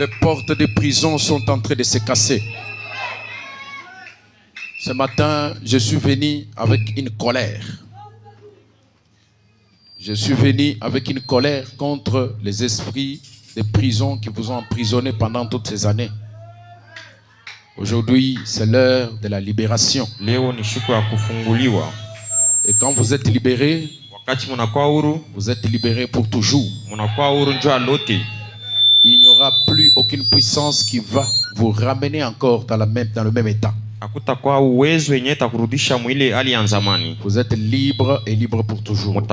Les portes des prisons sont en train de se casser. Ce matin, je suis venu avec une colère. Je suis venu avec une colère contre les esprits des prisons qui vous ont emprisonné pendant toutes ces années. Aujourd'hui, c'est l'heure de la libération. Et quand vous êtes libérés, vous êtes libérés pour toujours. Il n'y aura plus aucune puissance qui va vous ramener encore dans le même état. Vous êtes libre et libre pour toujours.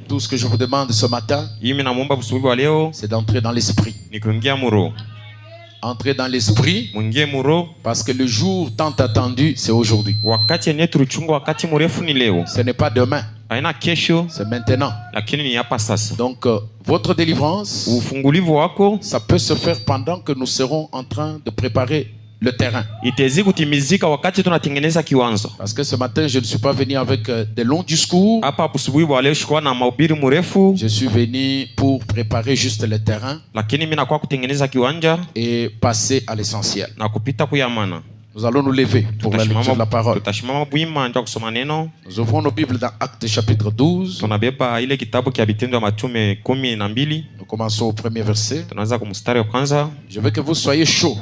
Tout ce que je vous demande ce matin, c'est d'entrer dans l'esprit. Entrer dans l'esprit, parce que le jour tant attendu, c'est aujourd'hui. Ce n'est pas demain, c'est maintenant. Donc, votre délivrance, ça peut se faire pendant que nous serons en train de préparer le terrain. Parce que ce matin, je ne suis pas venu avec de longs discours. Je suis venu pour préparer juste le terrain et passer à l'essentiel. Nous allons nous lever pour la lecture de la parole. Nous ouvrons nos Bibles dans Actes chapitre 12. Nous commençons au premier verset. Je veux que vous soyez chaud.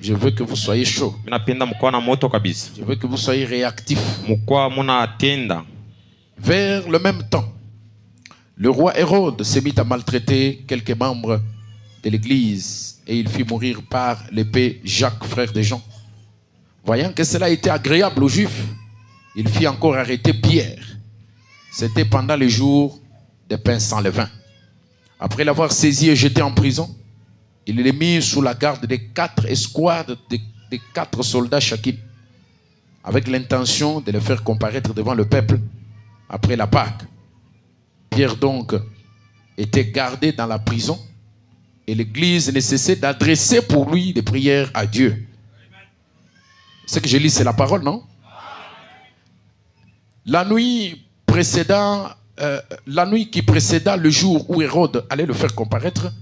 Je veux que vous soyez chaud. Je veux que vous soyez réactifs. Vers le même temps, le roi Hérode s'est mis à maltraiter quelques membres de l'église et il fit mourir par l'épée Jacques, frère de Jean. Voyant que cela était agréable aux Juifs, il fit encore arrêter Pierre. C'était pendant les jours des pains sans levain. Après l'avoir saisi et jeté en prison, il les mit sous la garde des 4 escouades de 4 soldats chacune, avec l'intention de les faire comparaître devant le peuple après la Pâque. Pierre donc était gardé dans la prison et l'église ne cessait d'adresser pour lui des prières à Dieu. Ce que je lis, c'est la parole, non? La nuit qui précéda le jour où Hérode allait le faire comparaître,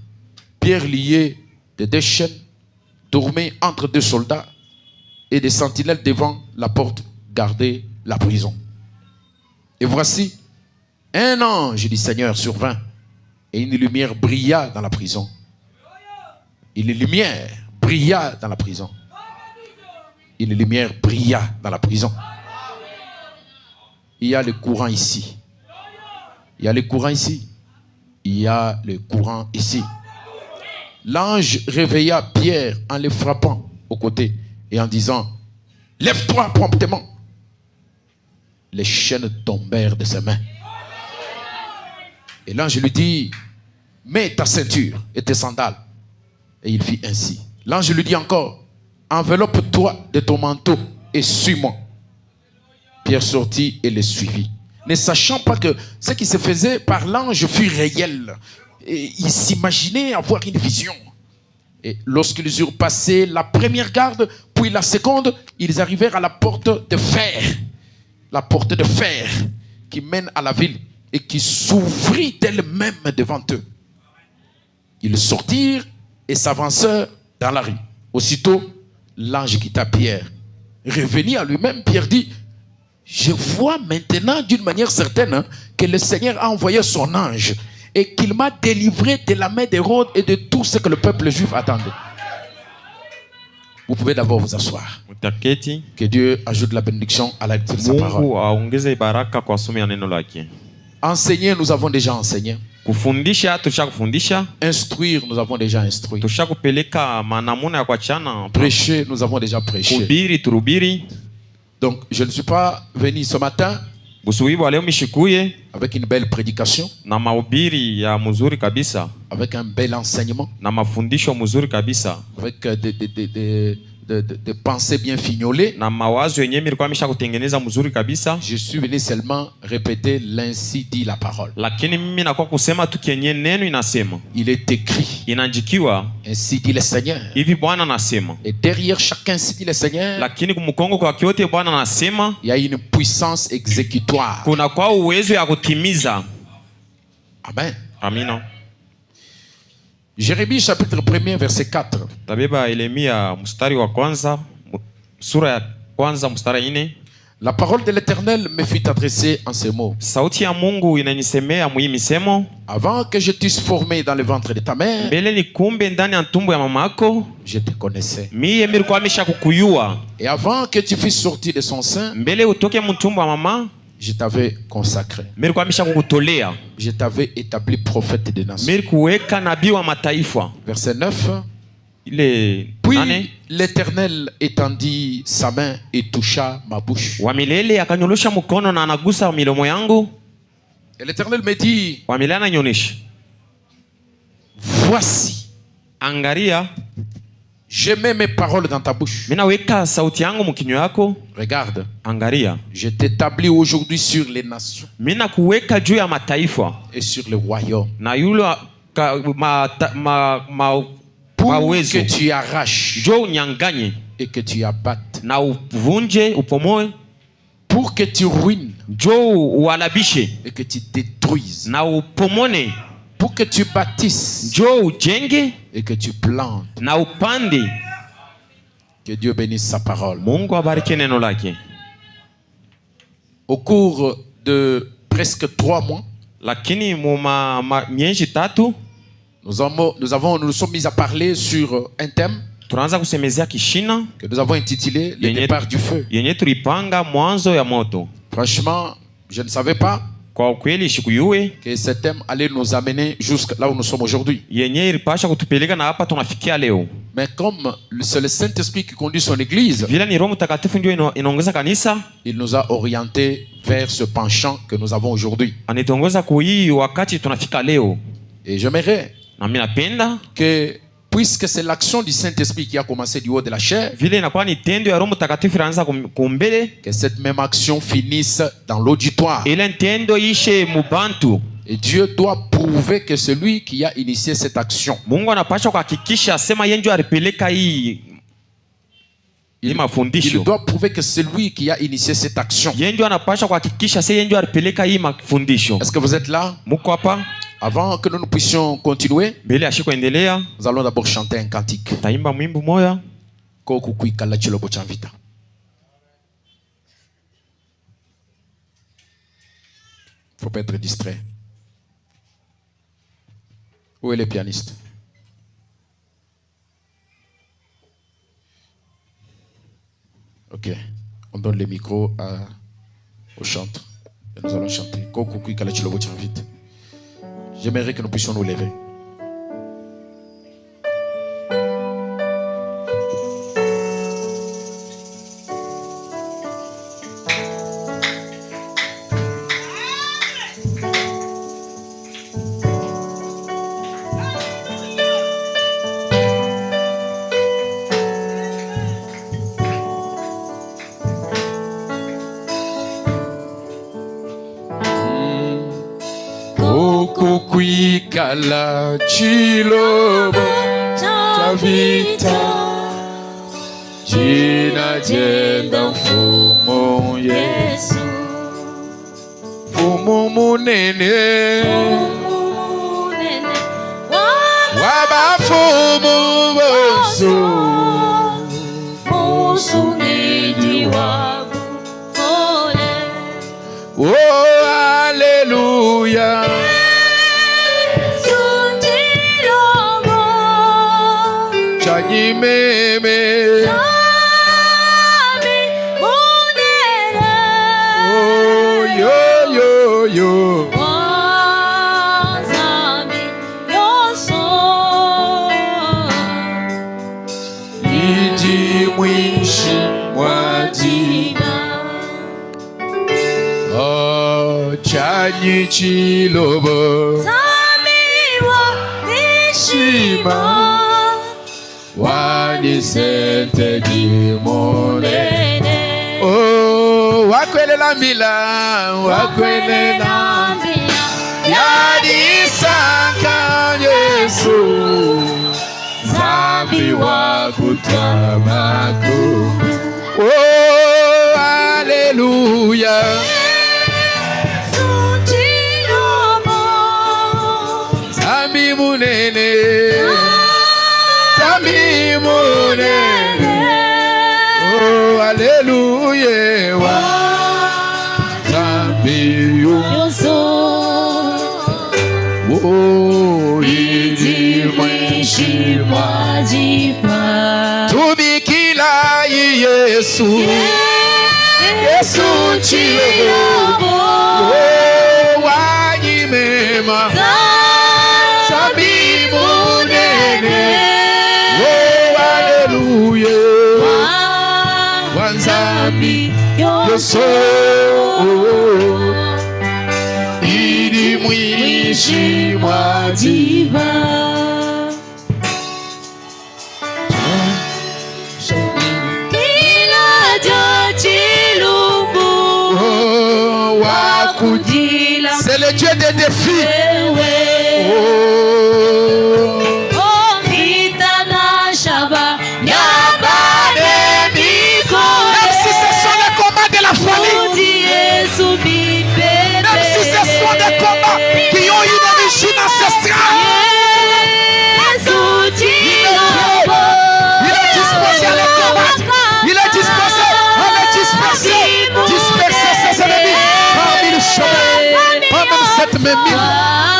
Pierre, lié de 2 chaînes, dormait entre 2 soldats et des sentinelles devant la porte gardaient la prison. Et voici, un ange du Seigneur survint et une lumière brilla dans la prison. Une lumière brilla dans la prison. Une lumière brilla dans la prison. Il y a le courant ici. Il y a le courant ici. Il y a le courant ici. L'ange réveilla Pierre en le frappant au côté et en disant: lève-toi promptement. Les chaînes tombèrent de ses mains. Et l'ange lui dit: mets ta ceinture et tes sandales. Et il fit ainsi. L'ange lui dit encore: enveloppe-toi de ton manteau et suis-moi. Pierre sortit et le suivit, ne sachant pas que ce qui se faisait par l'ange fut réel. Et il s'imaginait avoir une vision. Et lorsqu'ils eurent passé la première garde, puis la seconde, ils arrivèrent à la porte de fer. La porte de fer qui mène à la ville et qui s'ouvrit d'elle-même devant eux. Ils sortirent et s'avancèrent dans la rue. Aussitôt, l'ange quitta Pierre. Revenu à lui-même, Pierre dit: je vois maintenant d'une manière certaine que le Seigneur a envoyé son ange et qu'il m'a délivré de la main d'Hérode et de tout ce que le peuple juif attendait. Vous pouvez d'abord vous asseoir. Que Dieu ajoute la bénédiction à la lecture de sa parole. Enseigner, nous avons déjà enseigné. Instruire, nous avons déjà instruit. Prêcher, nous avons déjà prêché. Donc, je ne suis pas venu ce matin avec une belle prédication, avec un bel enseignement, avec des pensées bien fignolées. Je suis venu seulement répéter l'ainsi dit la parole. Il est écrit, ainsi dit le Seigneur. Et derrière chacun ainsi dit le Seigneur, il y a une puissance exécutoire. Amen. Jérémie chapitre 1 verset 4. Tabeba Yeremia mstari wa kwanza, sura ya kwanza mstari 4. La parole de l'Éternel me fut adressée en ces mots. Sauti ya Mungu inanisemea mwi misemo. Avant que je t'eusse formé dans le ventre de ta mère, mbele nikumbe ndani ya tumbo ya mamako, je te connaissais. Mie nilikuwa nimeshakukuyua. Et avant que tu fusses sorti de son sein, mbele utoke mtumbo wa mama, je t'avais consacré. nilikuwa nimeshakukutolea. Je t'avais établi prophète des nations. Nilikuweka nabii wa mataifa. Verset 9. Puis l'Éternel étendit sa main et toucha ma bouche. Wa milele akanyolosha mkono na anagusa milomo yangu. Et l'Éternel me dit, wa milele ananyonyesha, voici, angaria, je mets mes paroles dans ta bouche. Mina weka sauti yangu mkinywa yako. Regarde, angaria, je t'établis aujourd'hui sur les nations. Mina kuweka juu ya mataifa et sur le royaume. Na yule pour que tu arraches et que tu abattes, na uvunje upomoe, pour que tu ruines et que tu détruises, na upomone, pour que tu bâtisses ujenge et que tu plantes. Na upande. Que Dieu bénisse sa parole. Mungu abariki neno lake. Au cours de presque 3 mois, lakini miezi 3, nous sommes mis à parler sur un thème tunaanza kusemezea kishina que nous avons intitulé le départ du feu. Yenye tulipanga mwanzo ya moto. Franchement, je ne savais pas kwa kweli shikuyue que ce thème allait nous amener jusqu'à là où nous sommes aujourd'hui. Yenye ilipasha kutupeleka na hapa tunafikia leo. Mais comme c'est le Saint-Esprit qui conduit son église, vile ni Roho Mtakatifu ndio inaongoza kanisa, il nous a orientés vers ce penchant que nous avons aujourd'hui. Anitongoza kuhii wakati tunafika leo. Et j'aimerais na mimi napenda que, puisque c'est l'action du Saint-Esprit qui a commencé du haut de la chair, vile inakuwa ni tendo ya Roho Mtakatifu inaanza kumbele, que cette même action finisse dans l'auditoire. Ile tendo ishe mubantu. Et Dieu doit prouver que celui qui a initié cette action, Mungu anapaswa kuhakikisha sema yeye ndio alipeleka hii mafundisho. Il doit prouver que celui qui a initié cette action. Yeye ndio anapaswa kuhakikisha yeye ndio alipeleka hii mafundisho. Est-ce que vous êtes là? Muko hapa? Avant que nous puissions continuer, mbele ashikuendelea, nous allons d'abord chanter un cantique. Taimba mwimbo moya. Koku kuikala chilobo cha vita. Faut pas être distrait. Où est le pianiste? Ok. On donne le micro au chanteur. Et nous allons chanter. Koku kuikala chilobo cha vita. J'aimerais que nous puissions nous lever. Kuikala chilobo cha vita, jina jenda mfumo Yesu, mfumo munene wabafumu boso, musungidi wangu pole. Oh, haleluya. Meme oh yo yo yo Idi mwishi mwadina oh chanyi chilobo mishima wani sente jimonene oh wakwele la mila wakwele la yadi saka Yesu zambi wakutamako oh haleluya zambi munene Oh, alléluia. Wazambiyo. Oh, idimwishima. Tumikila Yesu. Yesu chilobo. Oh, wanyimema. Zambi munene. Oh, hallelujah. Wanzambi yoso. Idi mwishi mwajiba. Kila jachilumbu. Oh, wakujila. C'est le Dieu des défis. Oh.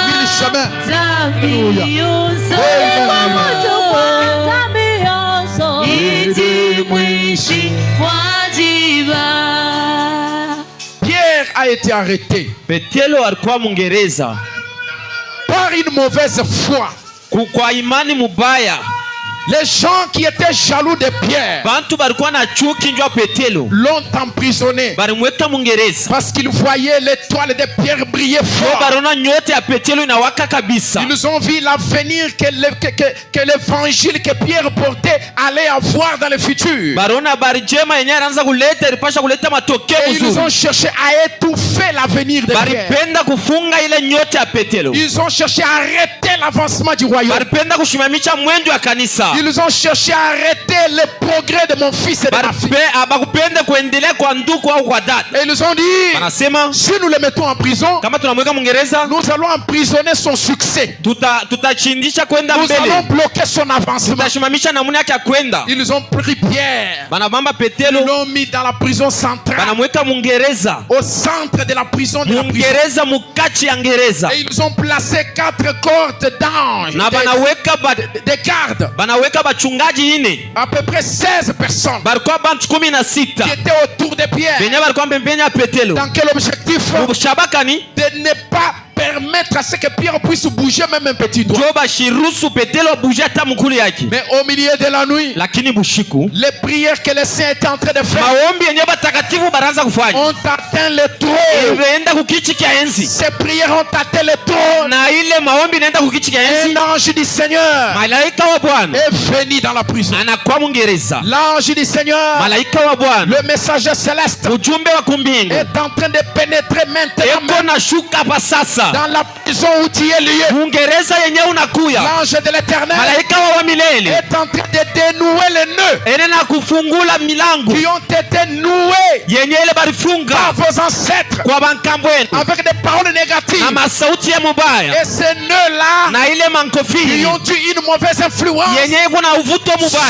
Mille chemins. Pierre a été arrêté Petelo alikuwa Mwingereza par une mauvaise foi. Kwa imani mubaya. Les gens qui étaient jaloux de Pierre l'ont emprisonné parce qu'ils voyaient l'étoile de Pierre briller fort. Ils ont vu l'avenir que l'évangile que Pierre portait allait avoir dans le futur. Et ils ont cherché à étouffer l'avenir de Pierre. Ils ont cherché à arrêter l'avancement du royaume. Ils ont cherché à arrêter le progrès de mon fils et de ma fille. Et ils ont dit, si nous le mettons en prison, nous allons emprisonner son succès. Nous allons bloquer son avancement. Ils ont pris Pierre. Ils l'ont mis dans la prison centrale. Au centre de la prison de la prison. Et ils ont placé 4 cordes d'anges, des gardes. À peu près 16 personnes qui étaient autour de Pierre. Dans quel objectif? De ne pas permettre à ce que Pierre puisse bouger même un petit doigt. Mais au milieu de la nuit, les prières que les saints étaient en train de faire ont atteint le trône. Ces prières ont atteint le trône. Un ange du Seigneur est venu dans la prison. L'ange du Seigneur, le messager céleste, est en train de pénétrer maintenant dans la prison où tu es lié. L'ange de l'Éternel est en train de dénouer les nœuds qui ont été noués par vos ancêtres avec des paroles négatives. Et ces nœuds-là qui ont eu une mauvaise influence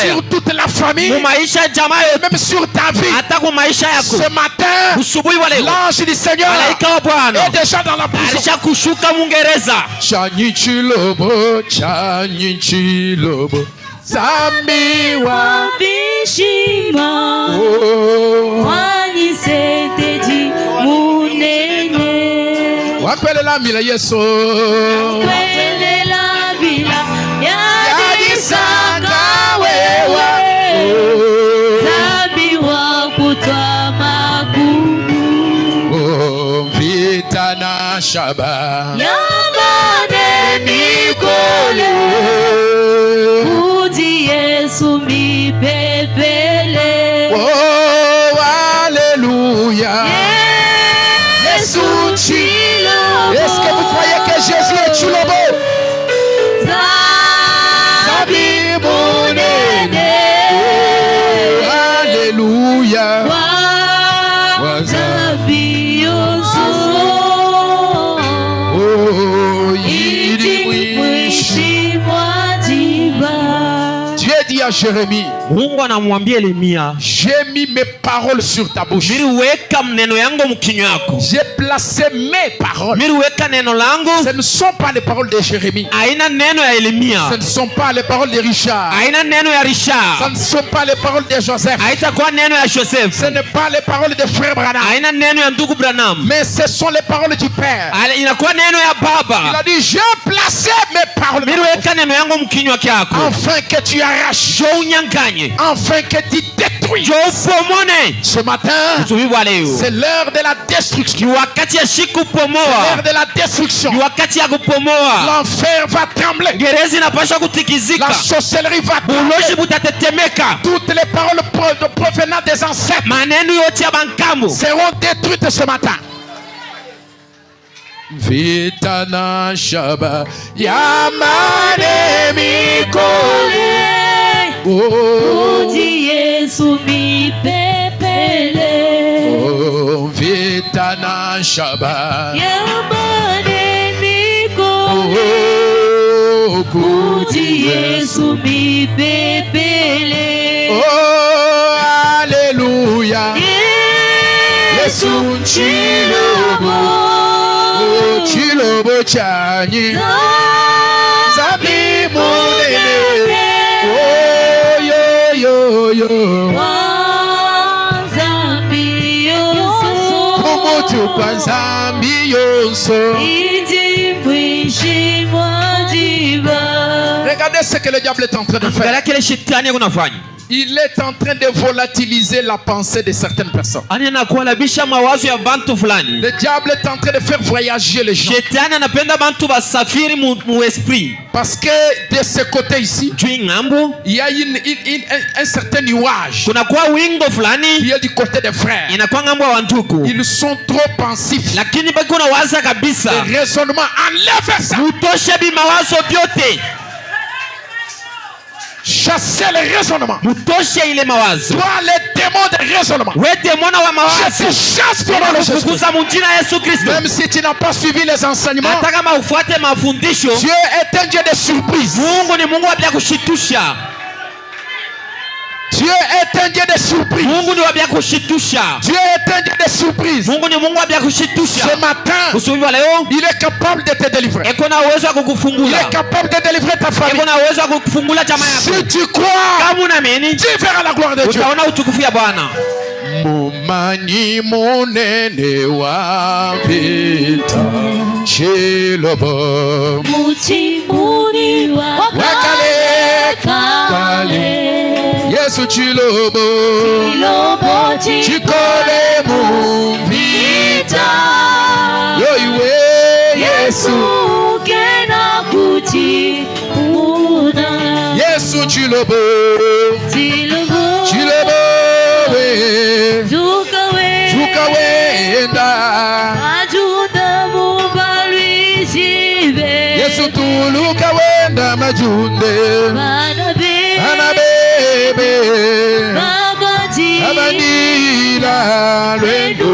sur toute la famille, même sur ta vie. Ce matin, l'ange du Seigneur est déjà dans la prison. Chanyi chilobo, Zambi wa bishima, wani seteji munene. Wapele la mila Yesu. Wapele la mila yadisanga wewa. Zambi wa kutwa magumu. Vita na shaba. Yamane nikole. Yesu mi pepele. Oh, alléluia. Yesu chilobo. Est-ce que vous croyez que Jésus est chilobo? Zambi munene. Alléluia. Zambi yoso. Oh, idi mwishi. Dieu dit à à Jérémie, Mungu anamwambia Yeremia, j'ai mis mes paroles sur ta bouche. niliweka maneno yangu mkinywa yako. J'ai placé mes paroles. Niliweka neno langu. Ce ne sont pas les paroles de Jérémie. Haina neno ya Yeremia. Ce ne sont pas les paroles de Richard. Haina neno ya Richard. Ce ne sont pas les paroles de Joseph. Haitakuwa neno ya Joseph. Ce n'est pas les paroles de frère Branham. Haina neno ya ndugu Branham. Mais ce sont les paroles du Père. Inakuwa neno ya Il Baba. a dit, j'ai placé mes paroles. Niliweka neno yangu mkinywa kyako. Afin que tu arraches. Jo unyanganye. Afin que tu détruis. Jo upomone. Ce matin, c'est l'heure de la destruction. Ni wakati ya shiku C'est pomoa. l'heure de la destruction. Ni wakati ya kupomoa. L'enfer va trembler. Gereza inapaswa kutikizika. La sorcellerie va Buloshi trembler. butatetemeka. Toutes les paroles provenant des ancêtres Maneno yote ya bankambo seront détruites ce matin. Vitana shaba yamane mikole. Uji Yesu mipepele. Oh, vitana shaba Yamane mikole. Uji Yesu mipepele. Oh, alléluia. Yesu chilobo. Chilobo chanyi. Zabi monene. Oh, yo, yo, yo. Wazambi yonso. Kumutu kwa zambi yonso. Ijimwishi mwajiba. Regardez ce que le diable est en train de faire. angalia kile shetani kunafanya. Il est en train de volatiliser la pensée de certaines personnes. Anakualabisha mawazo ya bantu fulani. Le diable est en train de faire voyager les gens. Shetani anapenda bantu basafiri mu esprit. Parce que de ce côté ici, Juu ngambo il y a un certain nuage kunakuwa wingo fulani qui est du côté des frères. inakuwa ngambo ya wandugu. Ils sont trop pensifs. Lakini baki unawaza kabisa. Le raisonnement, enlève ça. Mutoshe bimawazo vyote. Chassez le raisonnement. Mutoshe ile mawazo. Toi, les démons de raisonnement. We demona wa Je mawazo. te chasse pour le Jésus. Kufukuza mujina Yesu Kristo. Même si tu n'as pas suivi les enseignements, Hata kama ufuate mafundisho. Dieu est un Dieu de surprise. Mungu ni Mungu wa bila kushitusha. Dieu est un Dieu de surprise. Mungu ni wa bila kushitusha. Dieu est un Dieu de surprise. Mungu ni Mungu wa bila kushitusha. Ce matin, Usiku wa leo il est capable de te délivrer. eko na uwezo wa Il kukufungula. est capable de délivrer ta famille. Eko na uwezo wa kukufungula jamaa yako. Si tu crois, Kama unaamini, tu verras la gloire de Dieu. utaona utukufu ya Bwana. Mumanyi monene wa vita Chilobo Muchimuni wakale kale. Yesu Chilobo Chilobo Chikole muvita Yoiwe Yesu kena kuchimuna. Yesu Chilobo Chilobo we Juka wenda Ajuda mubalwishibe. Yesu tuluka wenda majunde Banabe Anabebe Babaji Abanila Lwendo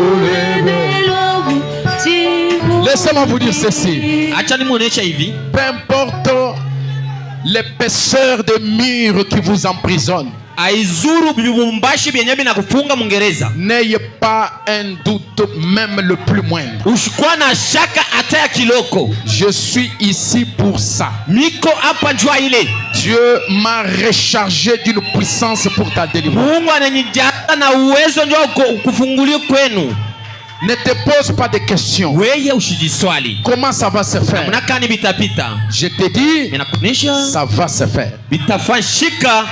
Laissez-moi vous dire ceci. Acha nimuonesha hivi. Peu importe l'épaisseur des murs qui vous emprisonnent, Aizuru bibumbashi byenye binakufunga Mungereza. n'ayez pas un doute, même le plus moindre. Ushikuwa na shaka hata ya kiloko. Je suis ici pour ça. Niko hapa njua ile. Dieu m'a rechargé d'une puissance pour ta délivrance. Mungu ananijaza na uwezo ndio kufungulia kwenu. Ne te pose pas de questions. Weye ushijiswali. Comment ça va se faire? Mnakani bitapita. Je te dis, Minakunisha. ça va se faire. Bitafanyika.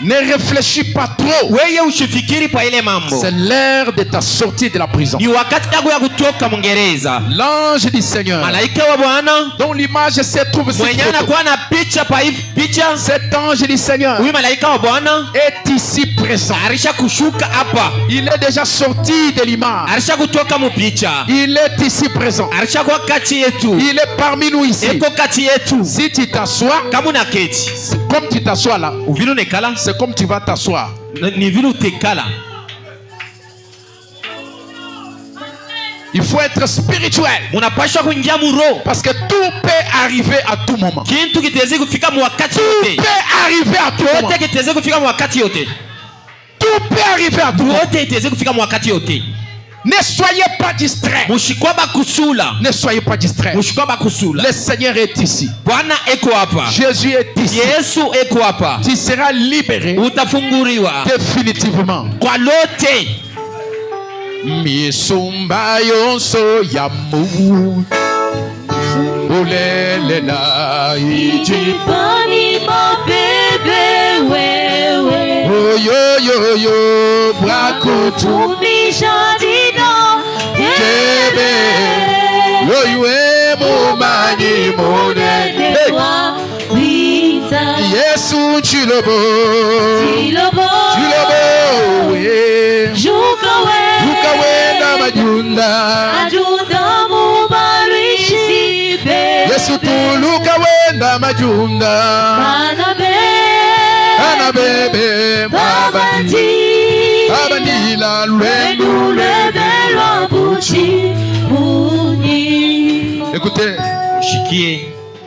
Ne réfléchis pas trop. Weye ushifikiri pa ile mambo. C'est l'heure de ta sortie de la prison. Ni wakati yako ya kutoka Mungereza. L'ange du Seigneur, Malaika wa Bwana dont l'image se trouve sur mwenye photo. anakuwa na picha pa hivi picha. Cet ange du Seigneur Huyu malaika wa Bwana est ici présent. arisha kushuka hapa. Il est déjà sorti de l'image. Arisha kutoka mu picha. Il est ici présent. Arisha kwa kati yetu. Il est parmi nous ici. Eko kati yetu. Si tu t'assois, Kama una keti. comme tu t'assois là, Uvile unekala. c'est comme tu vas t'asseoir. Ni vile utekala. Il faut être spirituel. Munapaswa kuingia muro. Parce que tout peut arriver à tout moment. Kintu kitaweza kufika wakati Tout yote. peut arriver à tout moment. Yote kitaweza kufika wakati yote. Tout peut arriver à tout moment. Yote itaweza kufika wakati yote. Ne soyez pas distraits. Mushikoba kusula. Ne soyez pas distraits. Mushikoba kusula. Le Seigneur est ici. Bwana eko hapa. Jésus est ici. Yesu eko hapa. Tu seras libéré Utafunguriwa définitivement. kwa lote. Misumba yonso ya mu ulelela iji Jipani mabebe wewe. oh yo yo brakutu Tumisha dino kebe yo yue mumanyi mone Kwa vita Yesu chilobo Chilobo we Jukawe ukawenda majunda Ajunda mubarishi be Yesu tuluka wenda majunda ana bebe babandi abandila lwenu Lubelwa buchi Uni Écoutez, Mushikie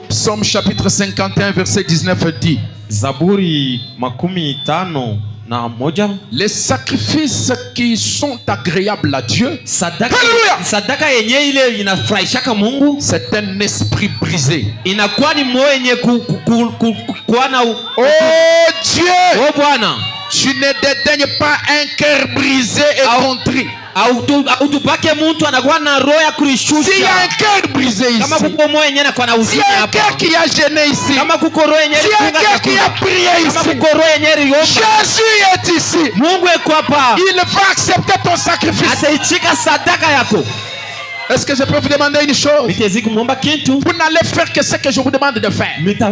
Psaume chapitre 51 verset 19 dit Zaburi 51 na moja. les sacrifices qui sont agréables à Dieu, Sadaka, Hallelujah! sadaka yenye ile inafurahishaka Mungu c'est un esprit brisé. inakuwa ni moyo yenye kuwa na Oh Dieu, oh Bwana, tu ne dédaignes pas un cœur brisé et Ah. contrit. autupake mtu anakuwa na roho ya S'il y a kurishusha. un cœur brisé Kama ici, kuko moyo yenye anakuwa na s'il y huzuni a un hapa, cœur qui a gêné ici, kama kuko roho yenye s'il y a un ilifunga cœur qui a chakula, prié kama ici, kuko roho yenye iliomba, Jésus est ici. Mungu eko hapa, Il va accepter ton sacrifice. ataichika sadaka yako. Est-ce que je peux vous demander une chose? Mitezi kumwomba kintu, Vous n'allez faire que ce que je vous demande de faire.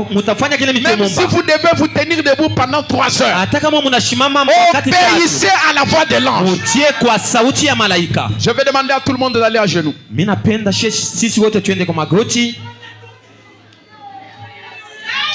mutafanya kile Même si mitemomba. vous devez vous tenir debout pendant 3 heures, Hata kama munashimama wakati obéissez tatu, à la voix de l'ange. mutie kwa sauti ya malaika. Je vais demander à tout le monde d'aller à genoux. Mimi napenda sisi wote tuende kwa magoti.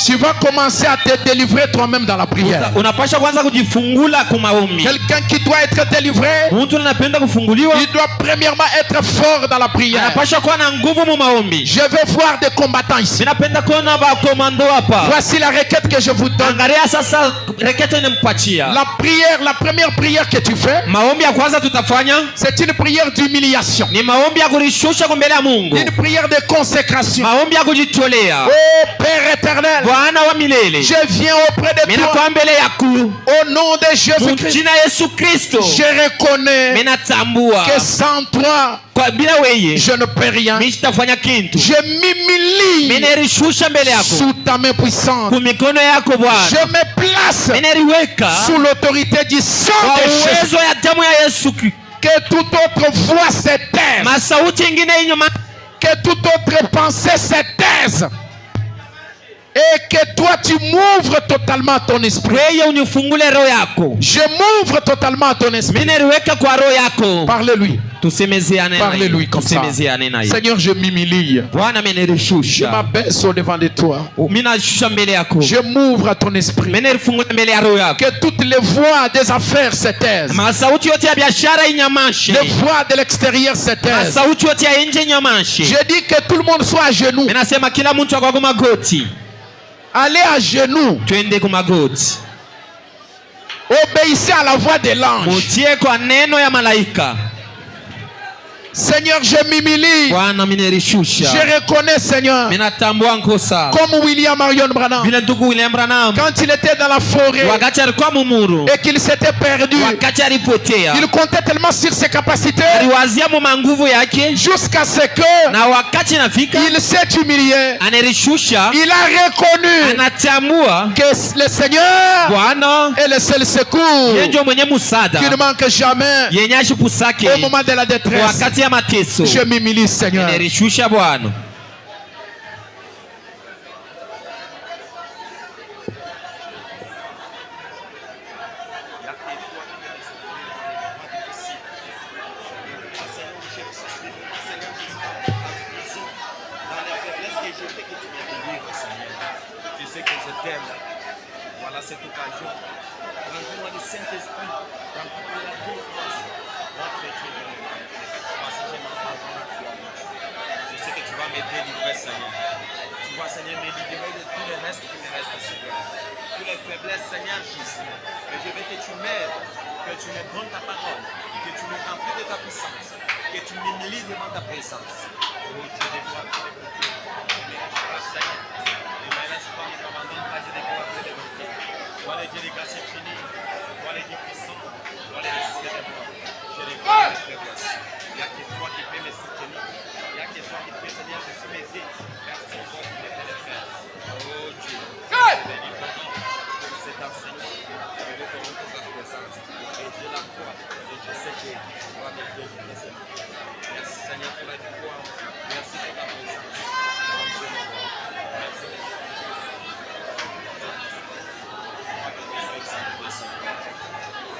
Tu vas commencer à te délivrer toi-même dans la prière. Unapasha kwanza kujifungula kwa maombi. Quelqu'un qui doit être délivré, Mtu anapenda kufunguliwa, il doit premièrement être fort dans la prière. anapasha kuwa na nguvu mu maombi. Je vais voir des combattants ici. Mimi napenda kuona ba komando hapa. Voici la requête que je vous donne. Angalia sasa reketo inampatia. La prière, la première prière que tu fais, Maombi ya kwanza tutafanya c'est une prière d'humiliation. ni maombi ya kurishusha mbele ya Mungu. Une prière de consécration. Maombi ya kujitolea. Oh Père éternel, Bwana wa milele, je viens auprès de mimi toi nakuwa mbele yako au nom de Jésus-Christ. jina Yesu Kristo. Je reconnais Mimi natambua que sans toi, kwa bila wewe je ne peux rien. mimi sitafanya kitu. Je Mimi m'humilie nirishusha mbele yako sous ta main puissante. kwa mikono yako Je Bwana. me place Mimi niriweka sous l'autorité du sang kwa de Jésus. uwezo ya damu ya Yesu Kristo. Que toute autre voix se taise. Masauti ingine inyuma, Que toute autre pensée se taise. Et que toi tu m'ouvres totalement ton esprit. wewe unifungule roho yako. Je m'ouvre totalement à ton esprit. Mimi niriweka kwa roho yako. Parlez-lui. Tusemezeane Parlez-lui comme ça. Tusemezeane naye. Seigneur, je m'humilie. Bwana mimi Je nirishusha. m'abaisse au devant de toi. Mimi nashusha mbele yako. Je m'ouvre à ton esprit. Mimi nirifungula mbele ya roho yako. Que toutes les voix des affaires se taisent. Masauti yote ya biashara inyamashe. Les voix de l'extérieur se taisent. Masauti yote ya nje inyamashe. Je dis que tout le monde soit à genoux. Mimi nasema kila mtu akwa kwa magoti. Allez à genoux. Twende kwa magoti. Obéissez à la voix de l'ange. Mutie kwa neno ya malaika. Seigneur, je m'humilie. Bwana mimi nirishusha. Je reconnais, Seigneur, Mimi natambua nkosa. comme William Marion Branham, Vile ndugu William Branham quand il était dans la forêt wakati alikuwa mumuru, et qu'il s'était perdu, wakati alipotea, il comptait tellement sur ses capacités aliwazia mu manguvu yake, jusqu'à ce que na wakati nafika il s'est humilié. anirishusha, Il a reconnu anatambua que le Seigneur Bwana est le seul secours yeye ndio mwenye musada qui ne manque jamais yenye ashipusake au moment de la détresse. wakati ya mateso. Je m'humilie, Seigneur. Anirishusha Bwana. Voilà cette occasion. Rends-moi le Saint-Esprit. Rends-moi la défense. Notre Dieu. Voici, je Je sais que tu vas me délivrer, Seigneur. Tu vas, Seigneur, me libérer de tout le reste qui me reste, Seigneur. Toutes les faiblesses, Seigneur Jésus. Et je veux que tu m'aides, que tu me donnes ta parole, que tu me remplis de ta puissance, que tu m'humilies devant ta présence. Oh Dieu de gloire, je me lâche pas, Seigneur. Ne me laisse pas, ne m'abandonne pas, Dieu de gloire, Dieu de bonté. Toi, le Dieu de grâce infinie, toi, le Dieu puissant, toi, le Dieu de gloire. Je reconnais les faiblesses. Il n'y a que toi qui peux me soutenir. Il n'y a que toi qui peux, Seigneur Jésus, m'aider. Merci pour ce que tu peux faire. Oh Dieu, bénis ton nom pour cet enseignement. Je veux te rendre ta présence. Et je la crois. Et je sais que tu vas me délivrer, Seigneur. Merci, Seigneur, pour la victoire. Merci pour ta présence. Merci.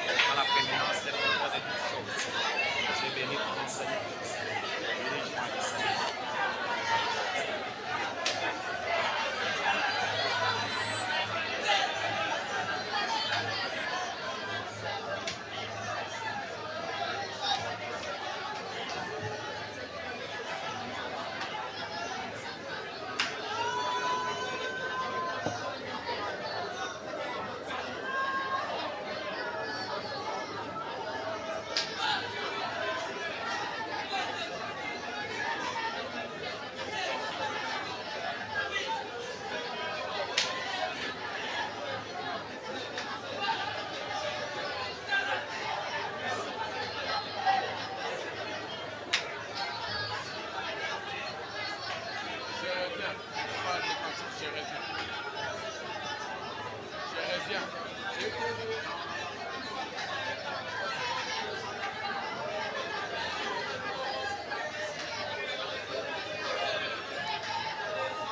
À la prééminence des pouvoirs de toutes choses. Je bénis ton nom, Seigneur. Je réjouis le Seigneur.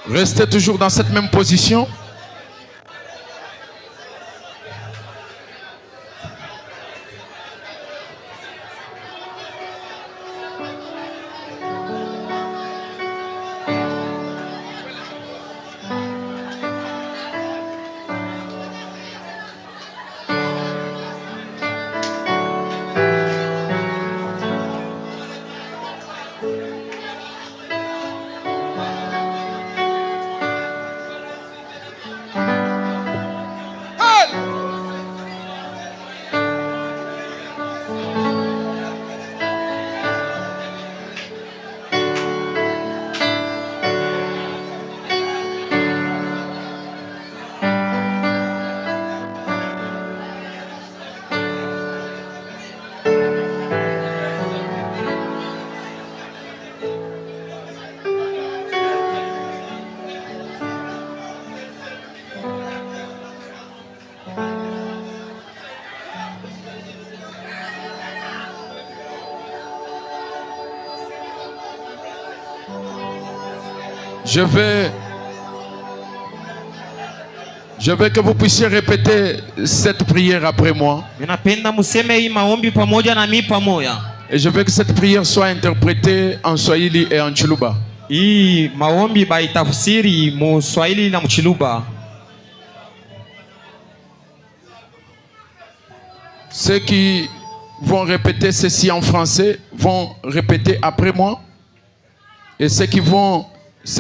Restez toujours dans cette même position. Je veux que vous puissiez répéter cette prière après moi. Ninapenda museme hii maombi pamoja na mimi pamoja. Et je veux que cette prière soit interprétée en Swahili et en Chiluba. Hii maombi baitafsiri mu Swahili na Mchiluba. Ceux qui vont répéter ceci en français vont répéter après moi. Et ceux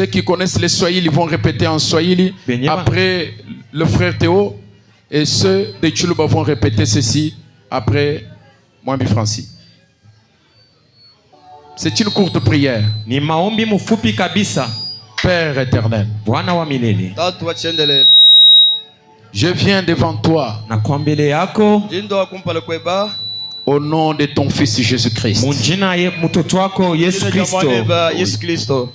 qui connaissent le Swahili vont répéter en Swahili après le frère Théo. Et ceux de Chiluba vont répéter ceci après Mwambi Francis. C'est une courte prière. Ni maombi mfupi kabisa. Père éternel, Bwana wa milele, je viens devant toi na kwa mbele yako au nom de ton Fils Jésus-Christ. munjina ye mtoto wako Yesu Kristo.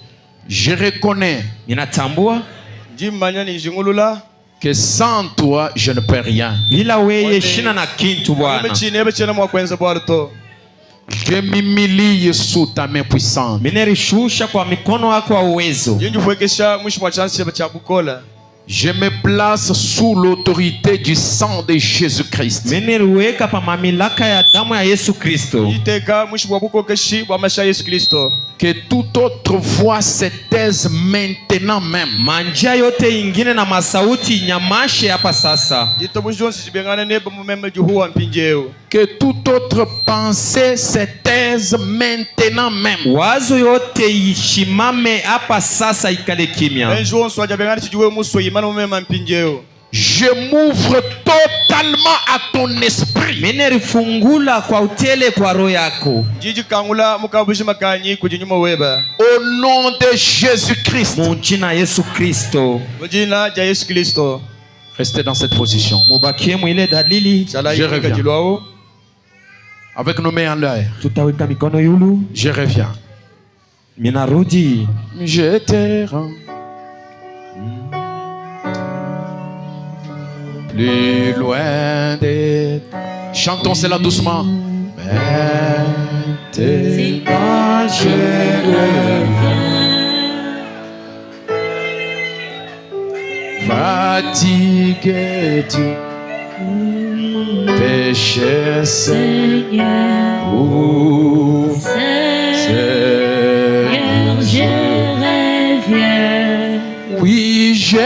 Je reconnais Ninatambua que sans toi, je ne peux rien. bila weye shina na kintu Bwana. Je m'humilie sous ta main puissante. Minerishusha kwa mikono yako wa uwezo. Je me place sous l'autorité du sang de Jésus-Christ. Mineriweka pa mamilaka ya damu ya Yesu Kristo. Iteka mwishi bwa bukokeshi bwa masha Yesu Kristo. Que toute autre voix se taise maintenant même. Manjia yote ingine na masauti nyamashe hapa sasa. Jito mwishi jonsi jibengane neba mumeme juhuwa mpinjeo. Que toute autre pensée se taise maintenant même. Wazo yote ishimame hapa sasa ikale kimya. Benjo swa jabengane chijuwe muso imana mumeme mpinjeo. Je m'ouvre totalement à ton esprit. Minerifungula kwa utele kwa roho yako. Jiji kangula mukabushi makanyi kujinyuma weba. Au nom de Jésus-Christ. Mujina Yesu Kristo. Mujina ja Yesu Kristo. Restez dans cette position. Mubakie mwile dalili. Je reviens. Avec nos mains en l'air. Tutaweka mikono yulu. Je reviens. Minarudi. Je te rends plus loin de... Chantons cela doucement. Maintenant je reviens. Fatigué du péché, Seigneur, Seigneur, je reviens. Oui, je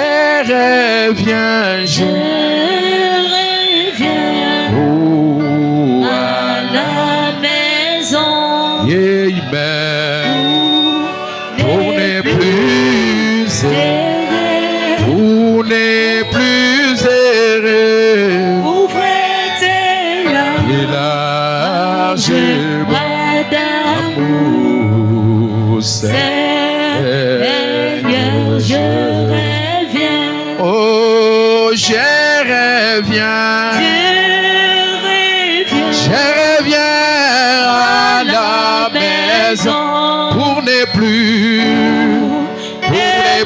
reviens, je reviens oh, à la maison. Amen. Pour ne plus errer, pour ne plus errer. Ouvrez tes Et large bras d'amour, d'amour, Seigneur, je reviens. Oh, je reviens. Je reviens à la maison pour ne plus errer,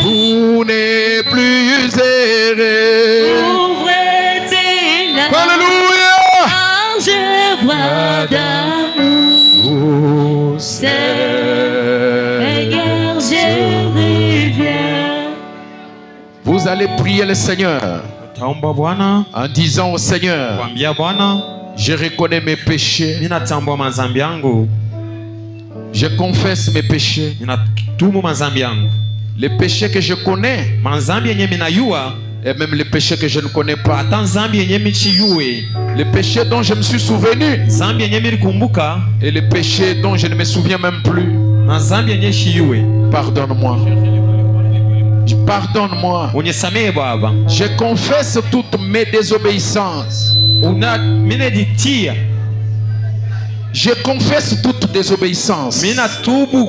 pour ne plus errer. Ouvrez tes Alléluia. larges bras d'amour, Seigneur, je reviens. Vous allez prier le Seigneur Taomba Bwana. en disant au Seigneur, Kwambia Bwana. je reconnais mes péchés, Ninatambua mazambi yangu. je confesse mes péchés, Ninatubu mazambi yangu. les péchés que je connais Mazambi yenye minayua. et même les péchés que je ne connais pas, Ata nzambi yenye michiyue. les péchés dont je me suis souvenu Zambi yenye milikumbuka. et les péchés dont je ne me souviens même plus. Na zambi yenye shiyue. Pardonne-moi. Pardonne-moi. Unisamehe Baba. Je confesse toutes mes désobéissances. Mineditia. Je confesse toute désobéissance, Minatubu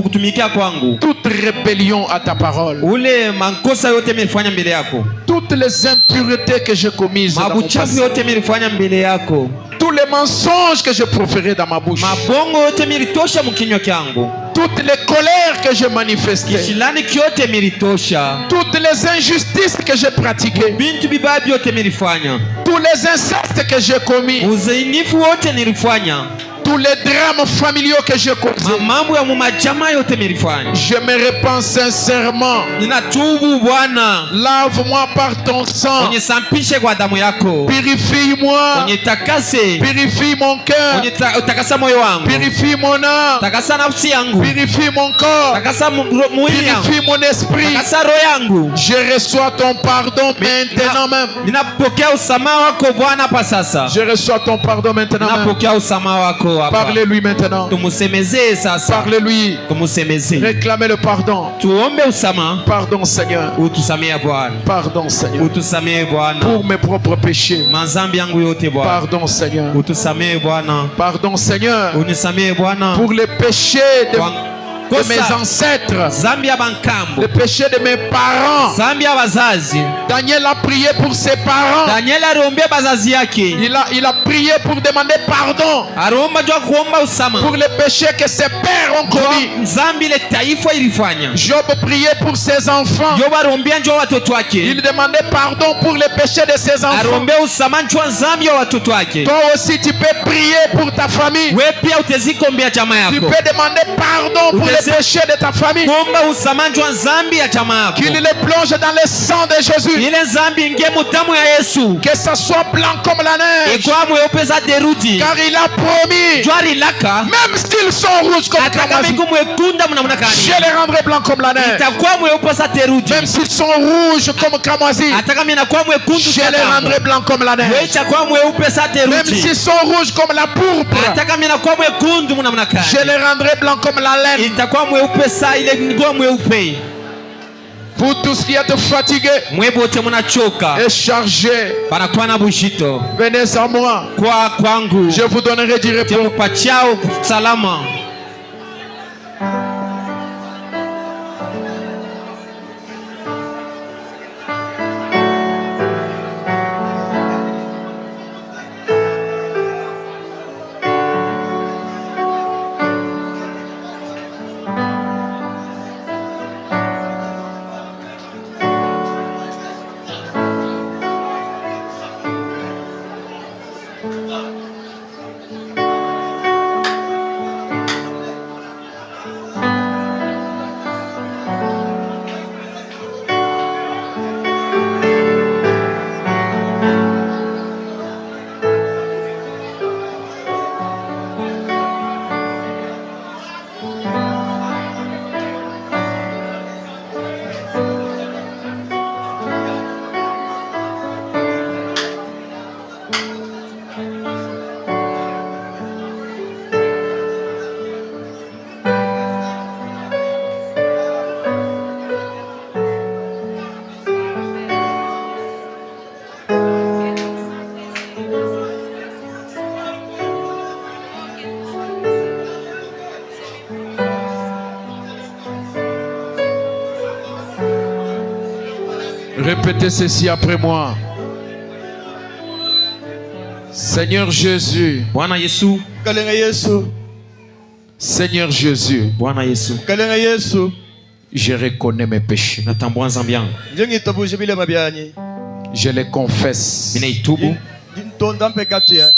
kutumikia kwangu. toute rébellion à ta parole, Ule mankosa yote milifanya mbele yako. toutes les impuretés que j'ai commises dans mon Mabuchafu passé, yote milifanya mbele yako. tous les mensonges que j'ai proférés dans ma bouche, Mabongo yote militosha mkinywa kyangu. toutes les colères que j'ai manifestées, Kishilani kyote militosha. toutes les injustices que j'ai pratiquées, Bintu bibabi yote milifanya. tous les incestes que j'ai commis, Uzainifu wote nilifanya. tous les drames familiaux que j'ai causés. Mambo ya mumajama yote milifanya. Je me repens sincèrement. Ninatubu Bwana. Lave-moi par ton sang. Unisampishe kwa damu yako. Purifie-moi. Unitakase. Purifie mon cœur. Utakasa moyo wangu. Purifie mon âme. Takasa nafsi yangu. Purifie mon corps. Takasa mwili yangu. Purifie mon esprit. Takasa roho yangu. Je reçois ton pardon maintenant même. Ninapokea usamaha wako Bwana hapa sasa. Je reçois ton pardon maintenant même. Ninapokea usamaha wako hapa. Parlez-lui maintenant. Tumusemezee sasa. Parlez-lui. Tumusemezee. Réclamez le pardon. Tuombe usamaha. Pardon Seigneur. Utusamehe Bwana. Pardon Seigneur. Utusamehe Bwana. Pour mes propres péchés. Mazambi yangu yote Bwana. Pardon Seigneur. Utusamehe Bwana. Pardon Seigneur. Unisamehe Bwana. Pour les péchés de mes ancêtres, zambi ya bankambo, les péchés de mes parents. zambi ya bazazi. Daniel a prié pour ses parents. Daniel ariombea bazazi yake. Il a prié pour demander pardon Aromba jua kuomba usama pour les péchés que ses pères ont commis. Zambi le taifa ilifanya. Job priait pour ses enfants. Job arombea njoo watoto wake. Il demandait pardon pour les péchés de ses enfants. Arombea usama njoo zambi ya watoto wake. Toi aussi tu peux prier pour ta famille. Wewe pia utazikombea jamaa yako. Tu peux demander pardon pour les péchés de ta famille. kuomba usamanji wa nzambi ya jamaa yako. Qu'il les plonge dans le sang de Jésus. Ile nzambi ingie mu damu ya Yesu. Que ça soit blanc comme la neige. Ikwa mweupe za deruji. Car il a promis. Jwari laka. Même s'ils sont rouges comme Kamazi, je les rendrai blancs comme la neige. Même s'ils sont rouges comme Kamazi, je les rendrai blancs comme la neige. Même s'ils sont rouges comme la pourpre, je les rendrai blancs comme la laine. Vous tous qui êtes fatigués et chargés, venez à moi. Je vous donnerai du repos. Répétez ceci après moi. Seigneur Jésus. Bwana Yesu. Kalenga Yesu. Seigneur Jésus. Bwana Yesu. Kalenga Yesu. Je reconnais mes péchés. Natambua nzambi yangu. Njengi tabuje bile mabyanyi. Je les confesse. Ninaitubu. Ntonda mpekatu ya.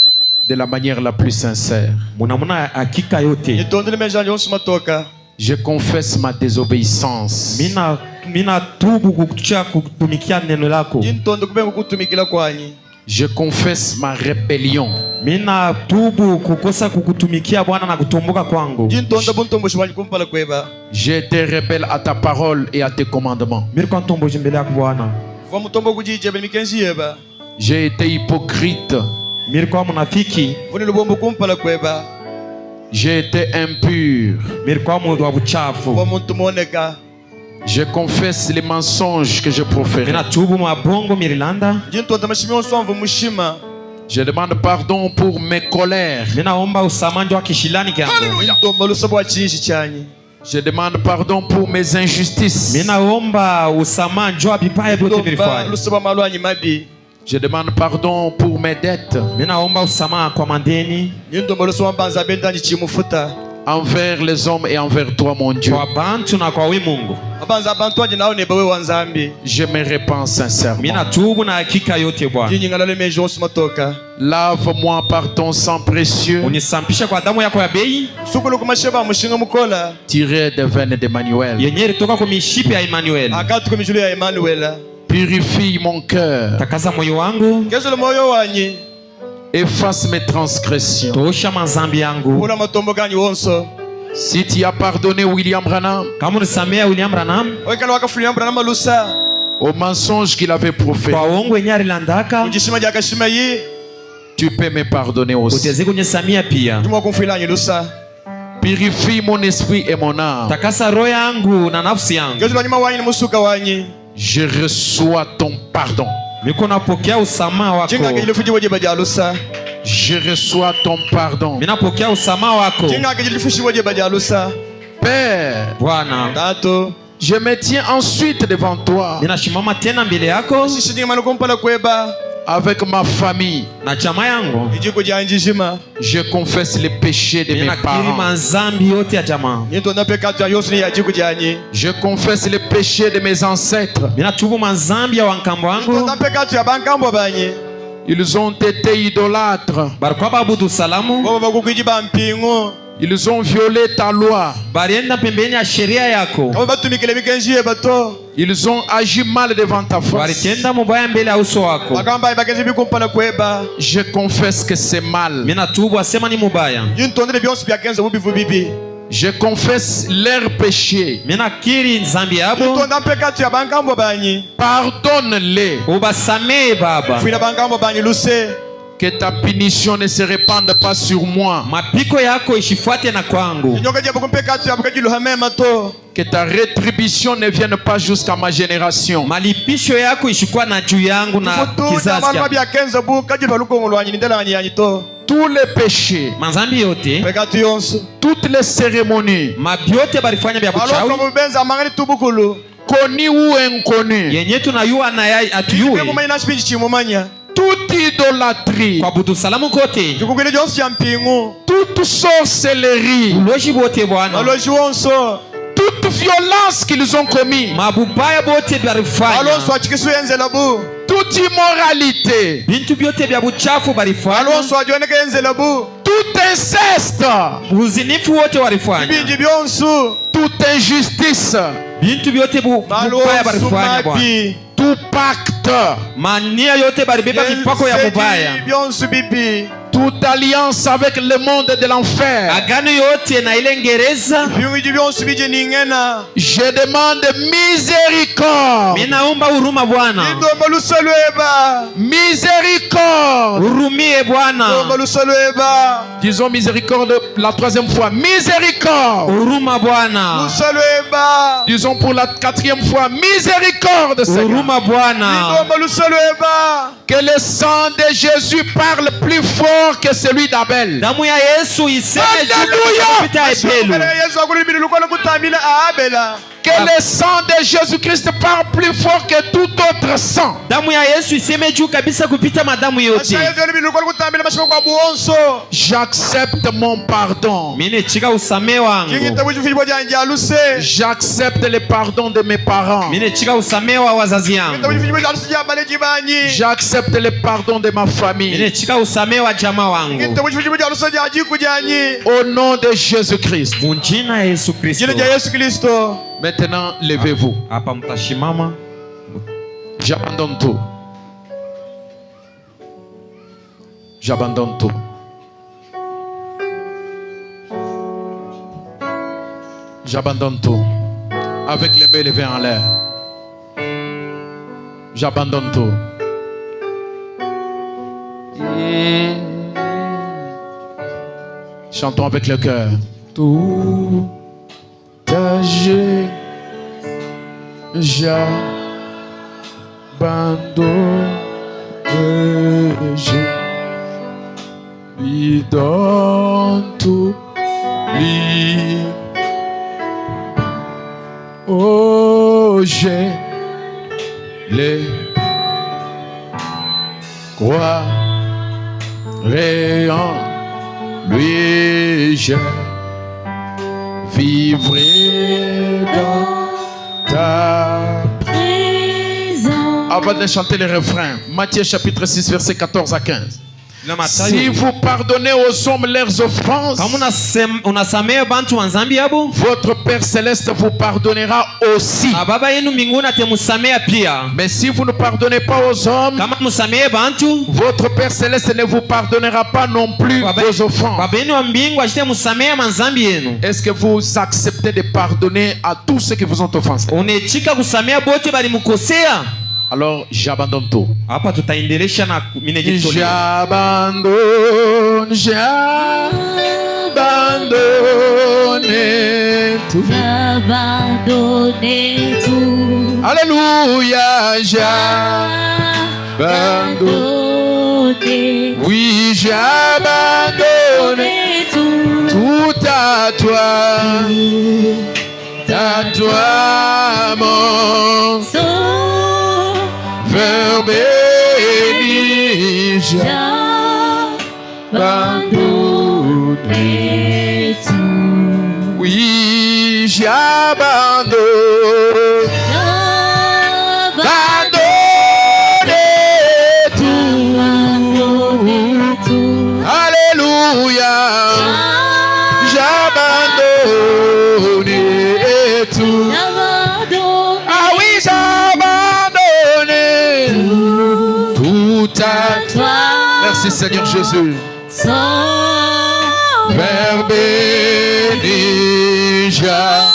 De la manière la plus sincère. Munamuna hakika yote. Ntonda menjani yonsu matoka. Je confesse ma désobéissance. Mina tubu kukucha kutumikia neno lako. Ntonda kubenga kutumikila kwanyi. Je confesse ma rébellion. Mina tubu kukosa kukutumikia Bwana na kutumbuka kwangu. Ntonda buntombo shwali kumpala kweba. J'ai été rebelle à ta parole et à tes commandements. Mirko ntombo jimbele yako Bwana. Wa mutombo kujije bemikenzi yeba. J'ai été hypocrite. Mirko munafiki. Vuni lubombo kumpala kweba. J'ai été impur. Mirko mu wa buchafu. Wa muntu moneka. Je confesse les mensonges que je profère. Je demande pardon pour mes colères. Je demande pardon pour mes injustices. Je demande pardon pour mes dettes. Envers les hommes et envers toi, mon Dieu. Je me répands sincèrement. Lave-moi par ton sang précieux, tiré des veines d'Emmanuel. Purifie mon cœur. Efface mes transgressions. Si tu as pardonné William Branham au mensonge qu'il avait proféré, tu peux me pardonner aussi. Purifie mon esprit et mon âme. Je reçois ton pardon. Je reçois ton pardon. Père, je me tiens ensuite devant toi avec ma famille. Je confesse les péchés de mes parents. Je confesse les péchés de mes ancêtres. Ils ont été idolâtres. Ils ont violé ta loi. balienda pembeni ya sheria yako, kama batumikile mikenzi bato Ils ont agi mal devant ta face. walitenda mubaya mbele ya uso wako. bagamba bakenzi bikumpana kweba Je confesse que c'est mal. Mimi natubu asema ni mubaya. yintondele byonse byakenza bubivu bibi Je confesse leurs péchés. Mimi nakiri nzambi yabo, yitonda mpekatu ya bangambo banyi Pardonne-les. ubasamee Baba. fina bangambo banyi luse Que ta punition ne se répande pas sur moi. Mapiko yako ishifuate na kwangu. nyoka je bukumpekatu ya bukajilu hamema to Que ta rétribution ne vienne pas jusqu'à ma génération. Malipisho yako ishikuwa na juu yangu na futuda kizazi bantu changu. byakenza bukajilu balukongo lwanyi ndela banyi yanyi to Tous les péchés, Manzambi yote, pekatu yonse toutes les cérémonies, mabyote balifanya bya baloko buchawi, mubenza amangani tubukulu connues ou inconnues, yenye tunayua na atuyue, kumanya nashipinji chimumanya toute idolâtrie, kwa budu salamu kote, jukugwile jonse ya mpingu toute sorcellerie, uloshi bote Bwana, aloji wonso toute violence qu'ils ont commis, mabubaya bote balifanya, alonso achikisu yenzela bu toute immoralité, bintu byote bya buchafu balifanya, alonso ajioneke yenzela bu tout inceste, uzinifu wote walifanya, ibinji byonsu toute injustice, bintu byote bubaya balonso balifanya Bwana, mabi tout pacte, mania yote balibeba mipako ya mubaya, Yenseji byonsu bibi toute alliance avec le monde de l'enfer. agano yote na ile ngereza. byungi byonsu bije ningena Je demande miséricorde. Mimi naomba huruma Bwana, idomba lusolweba Miséricorde. hurumie Bwana, idomba lusolweba Disons miséricorde la troisième fois. Miséricorde. huruma Bwana, lusolweba Disons pour la quatrième fois. Miséricorde, Seigneur. huruma Bwana. idomba lusolweba Que le sang de Jésus parle plus fort que celui d'Abel. Damu ya Yesu iseme Hallelujah! kupita Abelu. Mbele ya Yesu akulibili lukono kutamila Abela Que le sang de Jésus-Christ parle plus fort que tout autre sang. Damu ya Yesu iseme juu kabisa kupita madamu yote. Asha Yesu alibili lukono kutamila mashimo kwa buonso J'accepte mon pardon. Mimi nechika usame wangu. Jingita buju filipo janja aluse J'accepte le pardon de mes parents. Mimi nechika usame wa wazazi Jingita yangu. buju filipo janja jabale jibanyi J'accepte le pardon de ma Mimi famille. nechika usame wa jamaa wangu. Jingita buju filipo janja jajiku janyi Au nom de Jésus-Christ. Munjina Yesu Kristo. jina ja Yesu Kristo Maintenant, levez-vous. Hapa mtashimama. J'abandonne tout. J'abandonne tout. J'abandonne tout. Avec les mains levées en l'air. J'abandonne tout. Chantons avec le cœur. Tout âgé, j'abandonne, je lui donne tout, lui. Oh, j'ai les croirai en lui, je vivrai dans ta Présent. Avant de chanter les refrains, Matthieu chapitre 6, versets 14 à 15. Si vous pardonnez aux hommes leurs offenses, Kama unasamea bantu wanzambi yabo, votre Père Céleste vous pardonnera aussi. na baba yenu mbinguni atamusamea pia. Mais si vous ne pardonnez pas aux hommes, Kama musamee bantu, votre Père Céleste ne vous pardonnera pas non plus vos offenses. baba yenu wa mbingu ashitamusamea manzambi yenu. Est-ce que vous acceptez de pardonner à tous ceux qui vous ont offensé? Unechika kusamea bote balimukosea. Alors j'abandonne tout. Hapa tutaendelesha na minejitolea. J'abandonne tout. J'abandonne tout. Alléluia, j'abandonne. Oui, j'abandonne tout à toi. À toi, mon Sauveur béni. J'abandonne tout. Oui, j'abandonne. Alléluia. Merci Seigneur Jésus. Sans Père béni, j'abandonne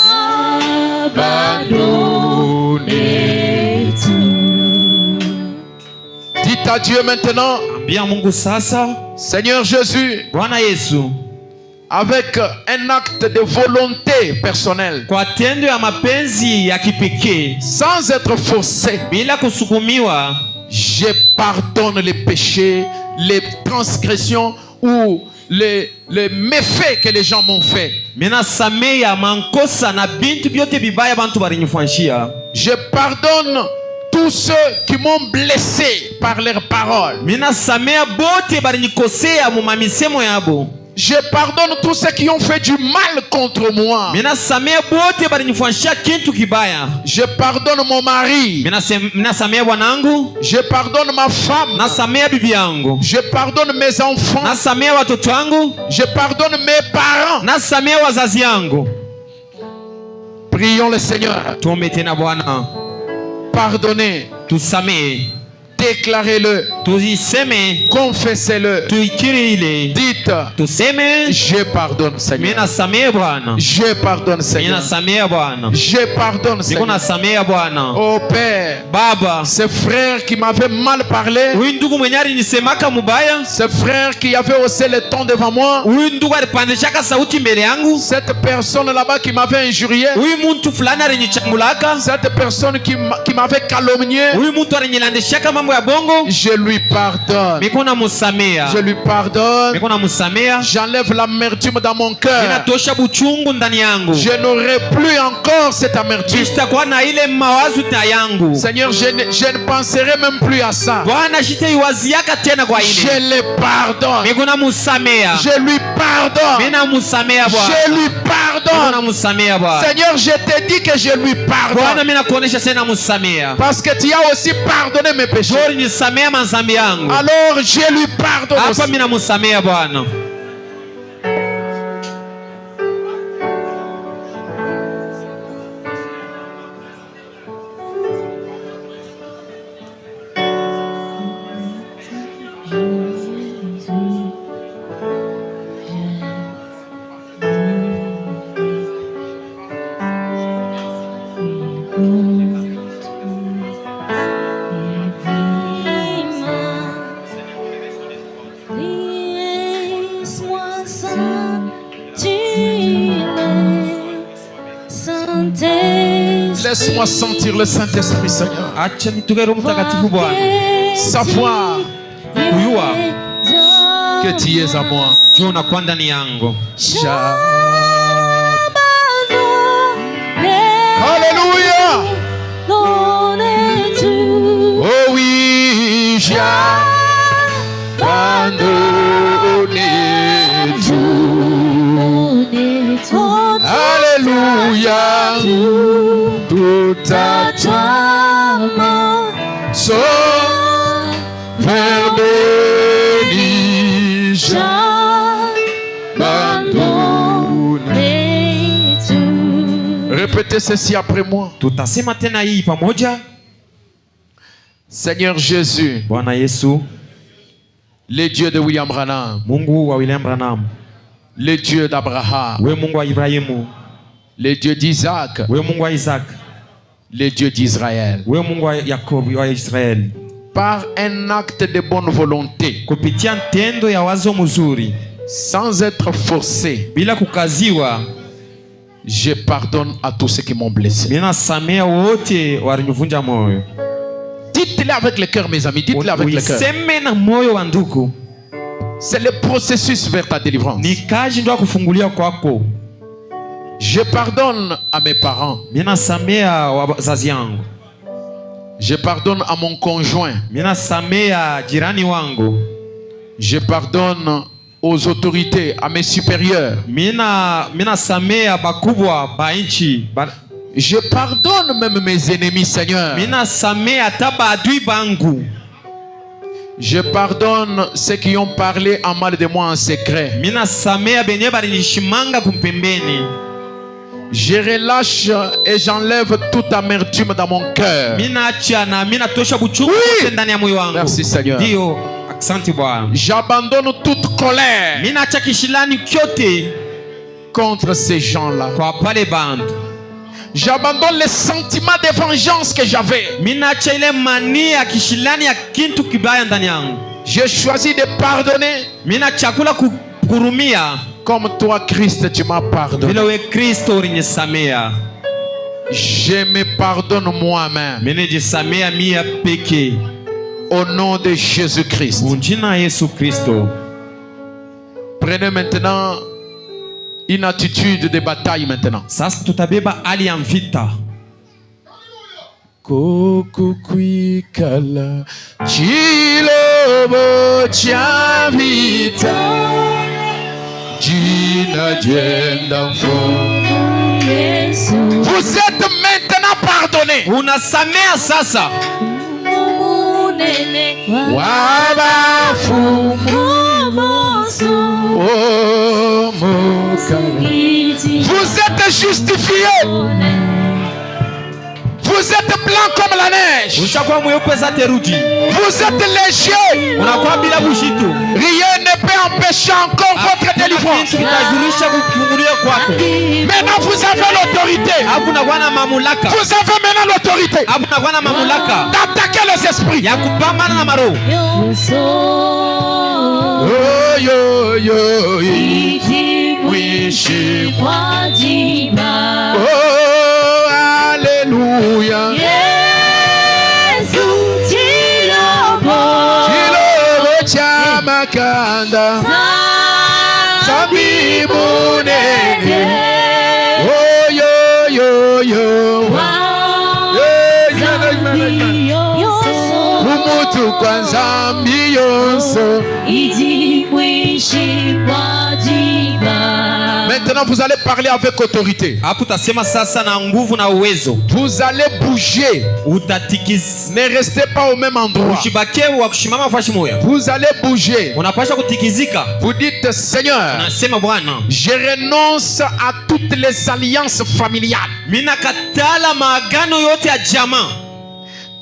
tout. Dites à Dieu maintenant, Ambia Mungu sasa, Seigneur Jésus, Bwana Yesu, avec un acte de volonté personnelle, kwa tendo ya mapenzi ya kipekee, sans être forcé, bila kusukumiwa, je pardonne les péchés, les transgressions ou les méfaits que les gens m'ont fait. mina sameya mankosa na bintu byote bibaya bantu balinifanyishia. Je pardonne tous ceux qui m'ont blessé par leurs paroles. Mina sameya bote balinikosea mu mamisemo yabo. Je pardonne tous ceux qui ont fait du mal contre moi. Mina sameya bote balinifanyishia kintu kibaya. Je pardonne mon mari. Mina sameya bwanangu, Je pardonne ma femme. na sameya bibi yangu, Je pardonne mes enfants. na sameya watoto wangu, Je pardonne mes parents. na sameya wazazi yangu. Prions le Seigneur. Tuombe tena Bwana, Pardonnez. tusamehe, Déclarez-le. tuziseme, Confessez-le. tuikiri ile, Dites, tuseme je pardonne Seigneur. mina samehe Bwana, Je pardonne Seigneur. mina samehe Bwana, Je pardonne niko Seigneur. na samehe Bwana. Oh Père, Baba, ces frères qui m'avaient mal parlé, huyu ndugu mwenye alinisemaka mubaya, ces frères qui avaient haussé le ton devant moi, huyu ndugu alipandishaka sauti mbele yangu, cette personne là-bas qui m'avait injurié, huyu muntu fulani alinichambulaka, cette personne qui m'avait calomnié, huyu muntu alinilandishaka mambo ya bongo, je lui pardonne. miko na musamea, Je lui pardonne. miko na musamea, J'enlève l'amertume dans mon cœur. ninatosha buchungu ndani yangu, Je n'aurai plus encore cette amertume. sitakuwa na ile mawazo ta yangu. Seigneur, je ne penserai même plus à ça. Bwana sitaiwaziaka tena kwa Je ile, le pardonne. miko na musamea, Je lui pardonne. mina musamea Je Bwana, lui miko na pardonne. musamea Bwana. Seigneur, je te dis que je lui Bwana pardonne. mina kuonesha tena musamea, Parce que tu as aussi pardonné mes péchés. jori nisamea mazambi yangu, Alors je lui pardonne hapa aussi. mina musamea Bwana. Laisse-moi sentir Laisse-moi sentir le Saint-Esprit, Seigneur. Acha nituke Roho Mtakatifu Bwana, Savoir kuyua que tu es à moi. juu unakuwa ndani yangu. Alléluia. Oh oui, j'abandonne tout. Alléluia. Tout à toi, Sauveur béni, j'abandonne. Répétez ceci après moi. Tutasema tena hii pamoja. Seigneur Jésus, Bwana Yesu, le Dieu de William Branham, Mungu wa William Branham, le Dieu d'Abraham, we Mungu wa Ibrahimu, le Dieu d'Isaac, we Mungu wa Isaac, le Dieu d'Israël. we Mungu wa Yakobo wa Israeli, Par un acte de bonne volonté, kupitia tendo ya wazo mzuri, sans être forcé, bila kukaziwa, je pardonne à tous ceux qui m'ont blessé. mina samea wote walinivunja moyo. Dites-le avec le cœur, mes amis. Dites-le avec le cœur. Uiseme na moyo wa ndugu, C'est le processus vers ta délivrance. ni kazi ndo kufungulia kwako. Je pardonne à mes parents. Mina samea wazazi yangu, Je pardonne à mon conjoint. mina samea jirani wangu, Je pardonne aux autorités, à mes supérieurs. mina samea bakubwa ba nchi, Je pardonne même mes ennemis, Seigneur. mina samea hata baadui bangu, Je pardonne ceux qui ont parlé en mal de moi en secret. mina samea benye balinishimanga kumpembeni. Je relâche et j'enlève toute amertume dans mon cœur. Mina acha na mina tosha buchungu Oui. ndani ya moyo wangu. Merci, Seigneur. Ndio, Asante Bwana. J'abandonne toute colère Mimi naacha kishilani kyote contre ces gens-là. kwa pale bandu. J'abandonne les sentiments de vengeance que j'avais. Mimi naacha ile mania ya kishilani ya kintu kibaya ndani yangu. J'ai choisi de pardonner Mimi nachakula kukurumia comme toi, Christ, tu m'as pardonné. vile we Kristo ulinisamea. Je me pardonne moi-même. Mimi nijisamea mia peke. Au nom de Jésus-Christ. Jina Yesu Kristo. Prenez maintenant une attitude de bataille maintenant. Sasa tutabeba hali ya vita. Kukukwikala chilobo cha vita jina jenda mfo. Yesu Vous êtes maintenant pardonnés. Unasamea sasa. munene Wabafu wabosu oh mukala. iti Vous êtes justifiés. Vous êtes blancs comme la neige. Ushakuwa mweupe za teruji. Vous êtes légers. Unakuwa bila bushitu. Rien ne peut empêcher encore votre délivrance. Kitazurisha kufungulia kwako. Maintenant vous avez l'autorité. Hapo unakuwa na mamlaka. Vous avez maintenant l'autorité Hapo unakuwa na mamlaka d'attaquer les esprits. ya kupambana na maroho. yoso Oh yo yo. iti mwishi kwa jiba Oh alléluia. Yesu chilobo Chilobo cha makanda. Zambi munene. Oh yo yo yo. Umutu kwa nzambi yonso. Maintenant vous allez parler avec autorité. Hapo utasema sasa na nguvu na uwezo. Vous allez bouger. Utatikisa. Ne restez pas au même endroit. Usibaki wa kushimama fashi moja. Vous allez bouger. Unapaswa kutikizika. Vous dites Seigneur, Unasema Bwana, je renonce à toutes les alliances familiales. mimi nakatala maagano yote ya jamaa.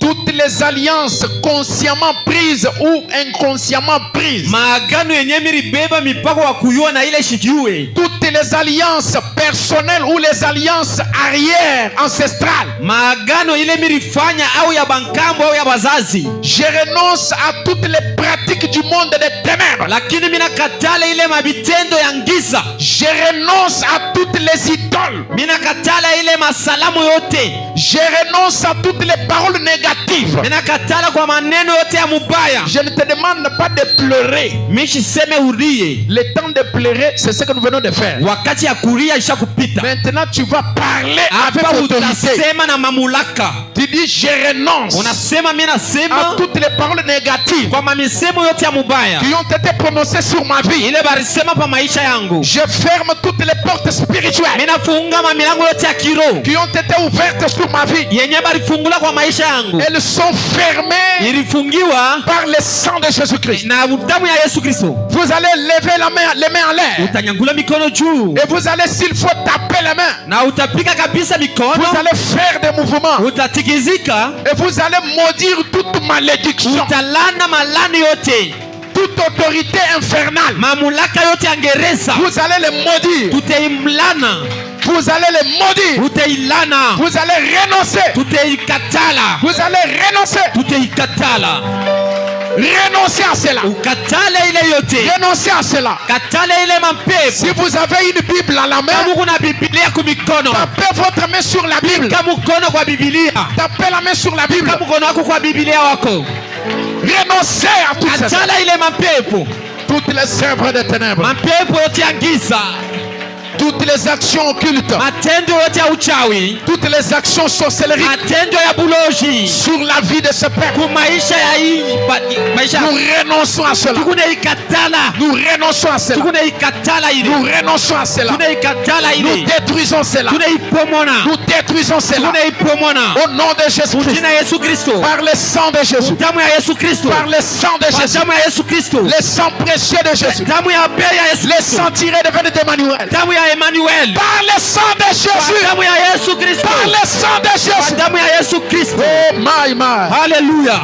Toutes les alliances consciemment prises ou inconsciemment prises. Maagano yenye milibeba mipaka wa kuyua na ile shijue. Toutes les alliances personnelles ou les alliances arrière ancestrales. Maagano ile milifanya au ya bankambo au ya bazazi. Je renonce à toutes les pratiques du monde des ténèbres. Lakini mimi nakatala ile mabitendo ya ngiza. Je renonce à toutes les idoles. Mimi nakatala ile masalamu yote. Je renonce à toutes les paroles négatives. Mimi nakatala kwa maneno yote ya mubaya. Je ne te demande pas de pleurer. Mimi siseme urie. Le temps de pleurer, c'est ce que nous venons de faire. Wakati ya kulia isha kupita. Maintenant, tu vas parler avec Hapa autorité. utasema na mamulaka. Tu dis, je renonce Unasema mimi à nasema toutes les paroles négatives kwa mamisemo yote ya mubaya. qui ont été prononcées sur ma vie. Ile barisema pa maisha yangu. Je ferme toutes les portes spirituelles Mimi nafunga mamilango yote ya kiroho. qui ont été ouvertes sur ma vie. Yenye barifungula kwa maisha yangu. Elles sont fermées Ilifungiwa par le sang de Jésus-Christ. na damu ya Yesu Kristo. Vous allez lever les mains en l'air. Utanyangula mikono juu. Et vous allez, s'il faut, taper les mains. Na utapiga kabisa mikono. Vous allez faire des mouvements. Utatikizika. Et vous allez maudire toute malédiction, Utalana malani yote. toute autorité infernale. Mamulaka yote ya Ngereza. Vous allez les maudire. Tutaimlana. Vous allez les maudire. Utailana. Vous allez renoncer. Tutaikatala. Vous allez renoncer. Tutaikatala. Renoncez à cela. Ukatala ile yote. Renoncez à cela. Katala ile mapepo. Si vous avez une Bible à la main, Kama kuna Biblia kumikono. tapez votre main sur la Bible. Kama mkono kwa Biblia. Tapez la main sur la Bible. Kama mkono wako kwa Biblia wako. Renoncez à tout ça. Katala ile mapepo. Toutes les œuvres des ténèbres. Mapepo yote ya giza. Toutes les actions occultes. Matendo yote ya uchawi. Toutes les actions sorcelleries Matendo ya buloji. sur la vie de ce peuple. Kwa maisha ya hii maisha. Nous renonçons à cela. Tukuna ikatala. Nous renonçons à cela. Tukuna ikatala ile. Nous renonçons à cela. Tuna ikatala Nous ile. détruisons cela. Tuna ipomona. Nous détruisons cela. Tuna ipomona. Au nom de Jésus-Christ. Jina Yesu Kristo. Par le sang de Jésus. Damu ya Yesu Kristo. Par le sang de Kwa Jésus. damu ya Yesu Kristo. Le sang précieux de Jésus. Damu ya bei ya Yesu Le Kristo. sang tiré de veine d'Emmanuel. Damu ya Emmanuel. Par le sang de Kwa Jésus. damu ya Yesu Kristo. Par le sang de Kwa Jésus. damu ya Yesu Kristo. Oh my. Hallelujah.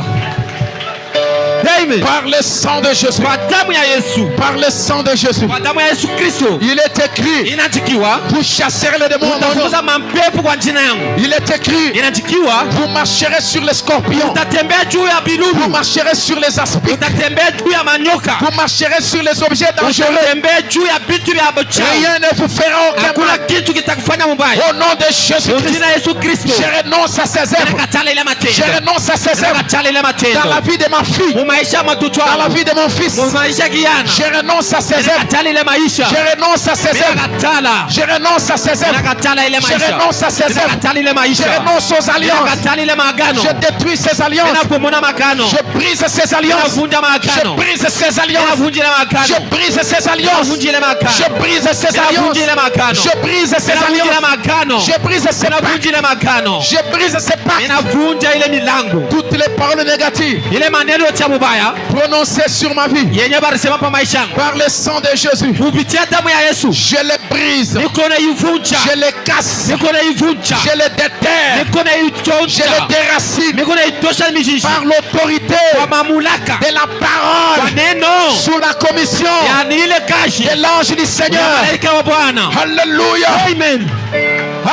Amen. Par le sang de Jésus. Kwa damu ya Yesu. Par le sang de Jésus. Kwa damu ya Yesu Kristo. Il est écrit. Inaandikiwa. Vous chasserez les démons. Mtafukuza mapepo kwa jina yangu. Il est écrit. Inaandikiwa. Vous marcherez sur les scorpions. Utatembea juu ya Vous bilubu. marcherez sur les aspics. Utatembea juu ya manyoka. Vous marcherez sur les objets dangereux. Utatembea juu ya vitu vya bochawi. Rien ne vous fera aucun Hakuna mal. kitu kitakufanya mubaya. Au nom de Jésus Kwa Christ. jina Yesu Kristo. Je renonce à ces œuvres. Nakatala ile Je matendo. renonce à ces œuvres. Nakatala ile matendo. Dans la vie de ma fille. Mu maisha ya matoto Dans la wangu. vie de mon fils. Mu maisha ya kijana. Je renonce à ces œuvres. Nakatala ile maisha. Je renonce à ces œuvres. Nakatala. Je renonce à ces œuvres. Nakatala ile Je maisha. renonce à ces œuvres. Nakatala ile Je maisha. renonce aux alliances. Nakatala ile maagano. Je détruis ces alliances. Ninapomona maagano. Je brise ces alliances. Ninavunja Je maagano. brise ces alliances. Ninavunja ile maagano. Je brise ces alliances. Ninavunja ile maagano. Je brise ces alliances. Ninavunja ile maagano. Je brise ces Ninavunja ile alliances. maagano. Je brise ces pactes. Ninavunja ile maagano. Je brise ces pactes. Ninavunja ile milango. Toutes les paroles négatives Ile maneno yote ya mubaya prononcées sur ma vie yenye barisema pa maisha yangu. par le sang de Jésus, Kupitia damu ya Yesu. je les brise. Niko naivunja. Je les casse. Niko naivunja. Je les déterre. Niko Je naitonja. les déracine Niko naitosha mizizi. par l'autorité Kwa mamlaka. de la Kwa parole neno. sous la commission Yani ile kazi. de l'ange du Ya Seigneur. malaika wa Bwana. Alléluia. Amen.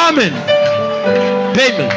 Amen. Amen.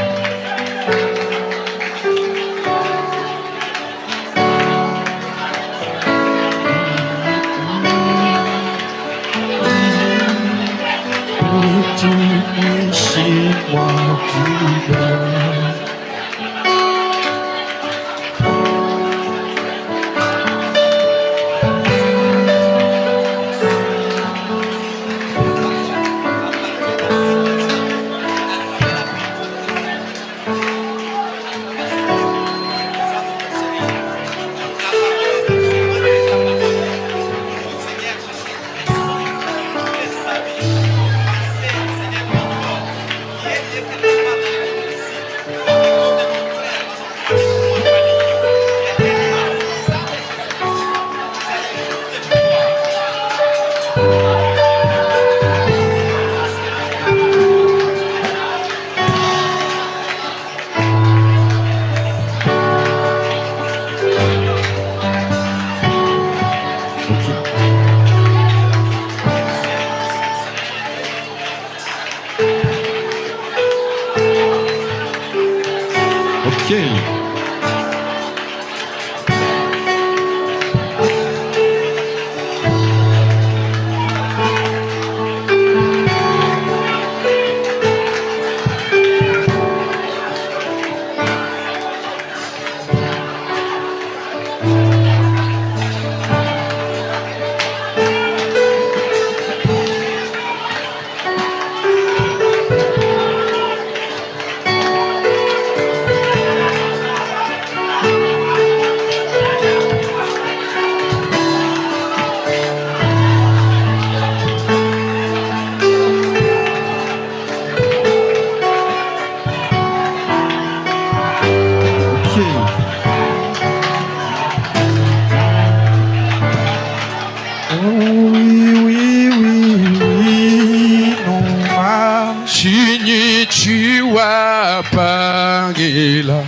Pangila,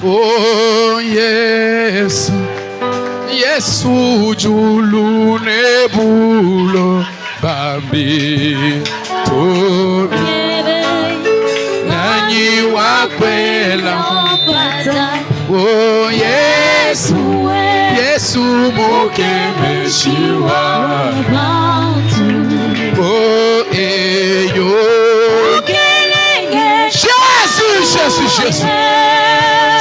oh Yesu, Yesu julu nebulo bambi tobi nanyi wakwela, oh Yesu, Yesu mukemeshiwa, oh eyo. Jésus,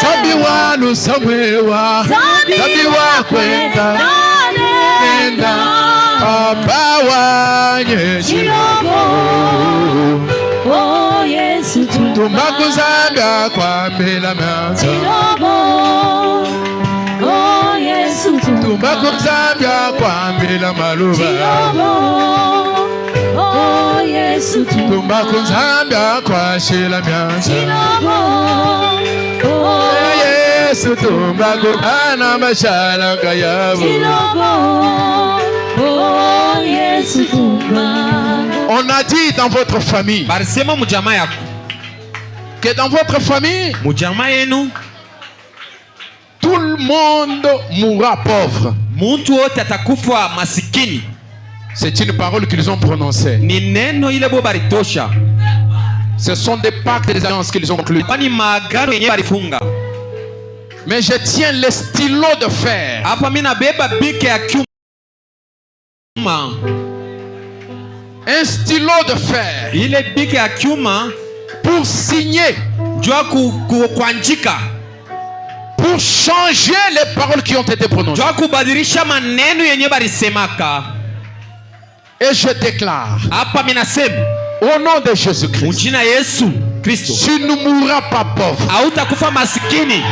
Sabiwa no samwewa, Sabiwa kwenda, nenda, Abawa nyeshirabo. Oh Yesu tumbakuzanga kwa mbela manza. Oh Yesu tumbakuzanga kwa mbela maluba. Oh Yesu tumbakuzanga kwa shela myanza. Yesu tumbakuzana mashala kayabo. Oh Yesu On a dit dans votre famille que dans votre famille, mujamaa yenu tous Tout le monde mourra pauvre. Muntu wote atakufa masikini. C'est une parole qu'ils ont prononcée. Ni neno ile bo baritosha. Ce sont des pactes et des alliances qu'ils ont conclus. Kwani maagano yenyewe balifunga. Mais je tiens les stylos de fer. Hapa mimi nabeba bike ya chuma. Un stylo de fer. Ile bike ya chuma pour signer. Jua kuandika. Pour changer les paroles qui ont été prononcées. Jua kubadilisha maneno yenyewe balisemaka. Et je déclare. Hapa mimi nasema. Au nom de Jésus-Christ. Mjina Yesu Kristo. Tu ne mourras pas pauvre. Hautakufa masikini.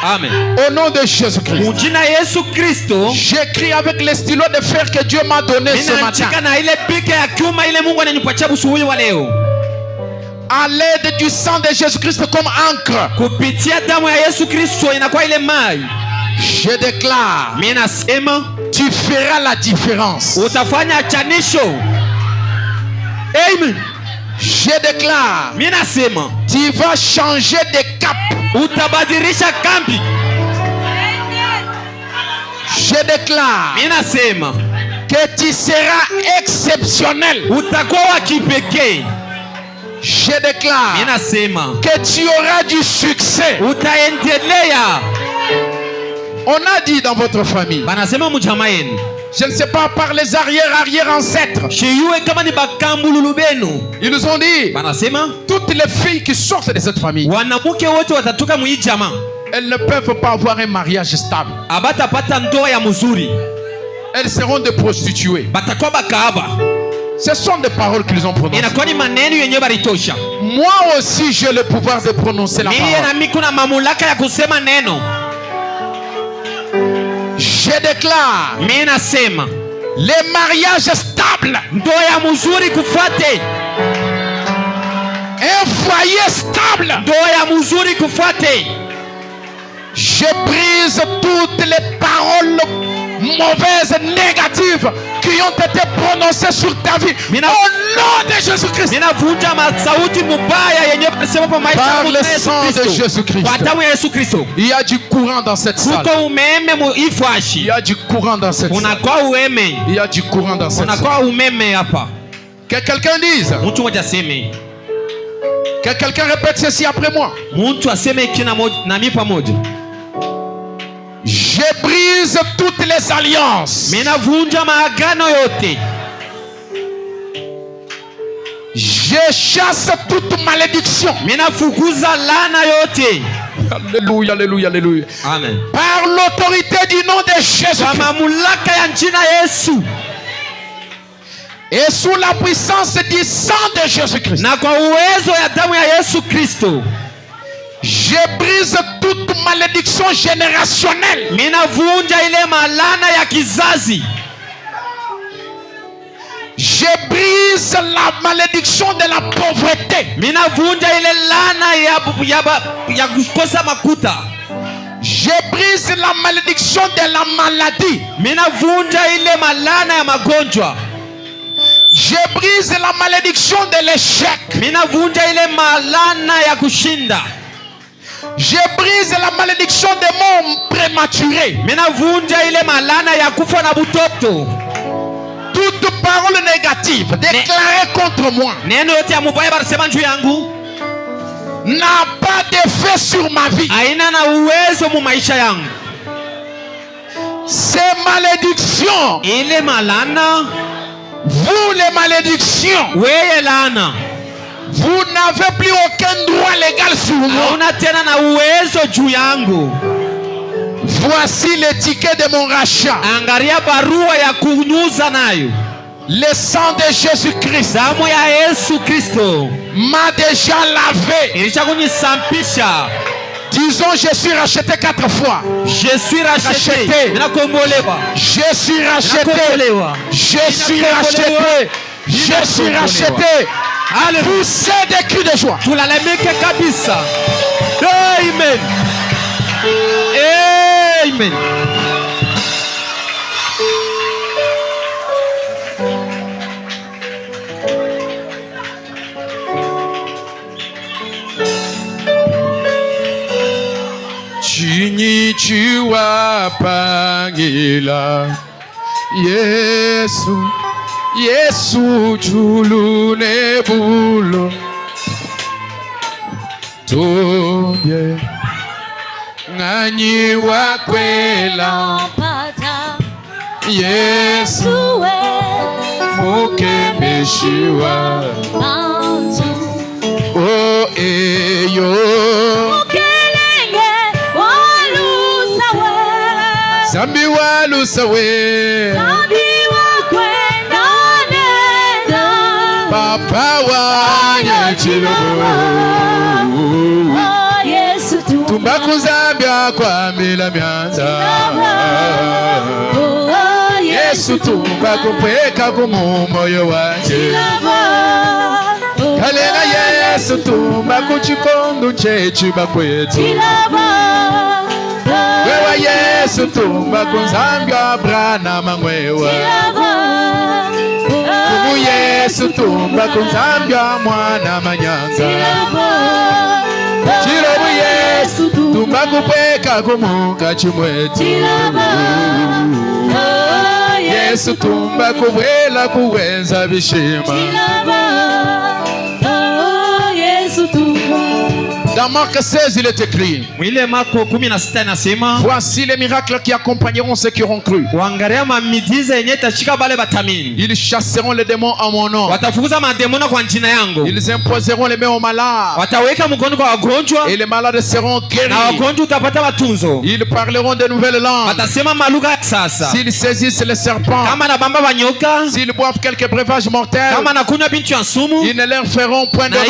Amen. Au nom de Jésus-Christ. Mjina Yesu Kristo. J'écris avec les stylos de fer que Dieu m'a donné ce matin. Na ile bike ya chuma ile Mungu ananipatia busubuhi wa leo. À l'aide du sang de Jésus-Christ comme encre. Kupitia damu ya Yesu Kristo inakuwa ile mai. Je déclare. Mimi nasema tu feras la différence. Utafanya chanisho. Amen. Je déclare. Mimi nasema tu vas changer de cap. Utabadilisha kambi. Je déclare. Mimi nasema que tu seras exceptionnel. Utakuwa wa kipekee. Je déclare. Mimi nasema que tu auras du succès. Utaendelea. On a dit dans votre famille. Banasema mjamaa yenu. Je ne sais pas par les arrière-ancêtres. Ils nous ont dit. Banasema toutes les filles qui sortent de cette famille. Wanamuke wote watatoka mu jamaa. Elles ne peuvent pas avoir un mariage stable. Abatapata ndoa ya mzuri. Elles seront des prostituées. Batakuwa bakaaba. Ce sont des paroles qu'ils ont prononcées. Inakuwa ni maneno yenyewe balitosha. Moi aussi j'ai le pouvoir de prononcer la parole. Mimi na mimi kuna mamlaka ya kusema neno. Je déclare. Mimi nasema les mariages stables. Ndoa ya mzuri kufuate. Un foyer stable. Ndoa ya mzuri kufuate. Je brise toutes les paroles mauvaises, négatives qui ont été prononcées sur ta vie. Au nom de Jésus-Christ. Par le sang de Jésus-Christ. Il y a du courant dans cette salle. Il y a du courant dans cette salle. Il y a du courant dans cette salle. Que quelqu'un dise. Que quelqu'un répète ceci après moi. Je brise toutes les alliances. Je chasse toute malédiction. Alléluia, alléluia, alléluia. Amen. Par l'autorité du nom de Jésus. Et sous la puissance du sang de Jésus-Christ. Je brise toute malédiction générationnelle. Je brise la malédiction de la pauvreté. Je brise la malédiction de la maladie. Je brise la malédiction de l'échec. Je brise la malédiction des morts prématurés. Toute parole négative déclarée contre moi n'a pas d'effet sur ma vie. Ces malédictions, vous les malédictions, vous n'avez plus aucun droit légal sur moi. Voici le ticket de mon rachat. Le sang de Jésus-Christ m'a déjà lavé. Disons, je suis racheté 4 fois. Je suis racheté. Je suis racheté. Je suis racheté. Je suis racheté. Poussez des cris de joie. Amen. Amen. pangila Yesu Yesu julu nebulo Tobye Ngani wakwela Yesu Mukemeshiwa Oh eyo Zambi walusawe Papa wanyachilo Tumbaku Zambia kwa mila mianza Yesu tumbaku pweka kumumoyo wanje Kalenga Yesu tumbaku chikondo chechi bakwetu Wewa Yesu tumbaku Zambia brana mangwewa Kumu Yesu tumbaku Zambia mwana manyanga Chirobu Yesu tumbaku pweka kumuka chimwetu Yesu tumbaku wela kuwenza bishima Dans Marc 16, il est écrit Voici les miracles qui accompagneront ceux qui auront cru. Ils chasseront les démons en mon nom. Ils imposeront les mains aux malades. Et les malades seront guéris. Ils parleront de nouvelles langues. S'ils saisissent les serpents, s'ils boivent quelques breuvages mortels, ils ne leur feront point de mal.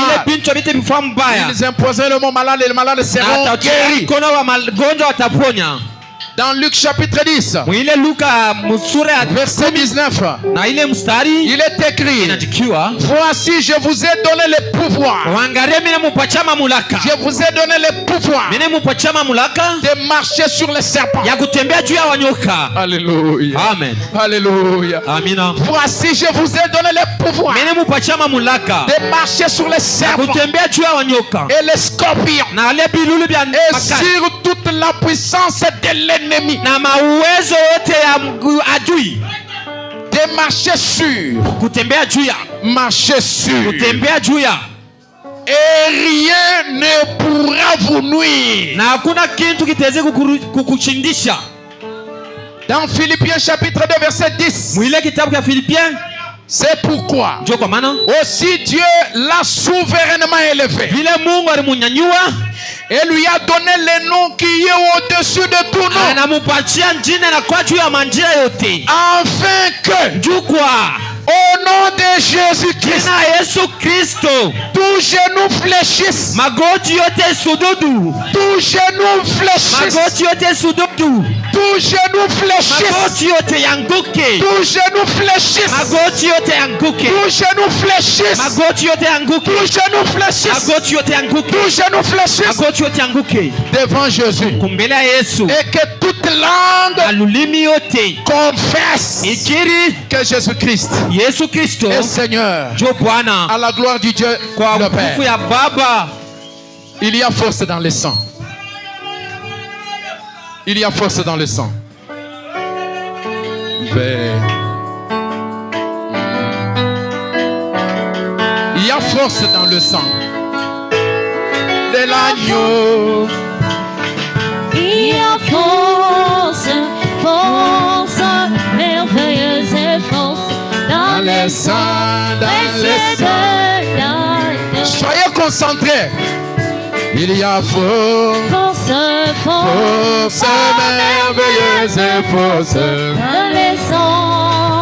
Ils imposeront le mot malade et les malades seront guéris. Dans Luc chapitre 10, verset 19, il est écrit Voici, je vous ai donné le pouvoir. Je vous ai donné le pouvoir de marcher sur les serpents. Alléluia. Amen. Alléluia. Amina. Voici, je vous ai donné le pouvoir de marcher sur les serpents et les scorpions et sur toute la puissance de l'ennemi. De marcher sur. Marcher sur. Et rien ne pourra vous nuire. Dans Philippiens chapitre 2 verset 10. C'est pourquoi aussi Dieu l'a souverainement élevé et lui a donné le nom qui est au-dessus de tout nom, afin que au nom de Jésus-Christ tout genou fléchisse, tout genou fléchisse, tout genou fléchisse, tout genou fléchisse, tout genou fléchisse, tout genou fléchisse, tout genou fléchisse devant Jésus, et que toute langue confesse que Jésus-Christ est Seigneur, à la gloire du Dieu le Père. Il y a force dans le sang. Il y a force dans le sang. Il y a force dans le sang de l'agneau. Il y a force, force, merveilleuse et force dans le sang, précieux de l'agneau. Soyez concentrés. Il y a force, force, merveilleuse et force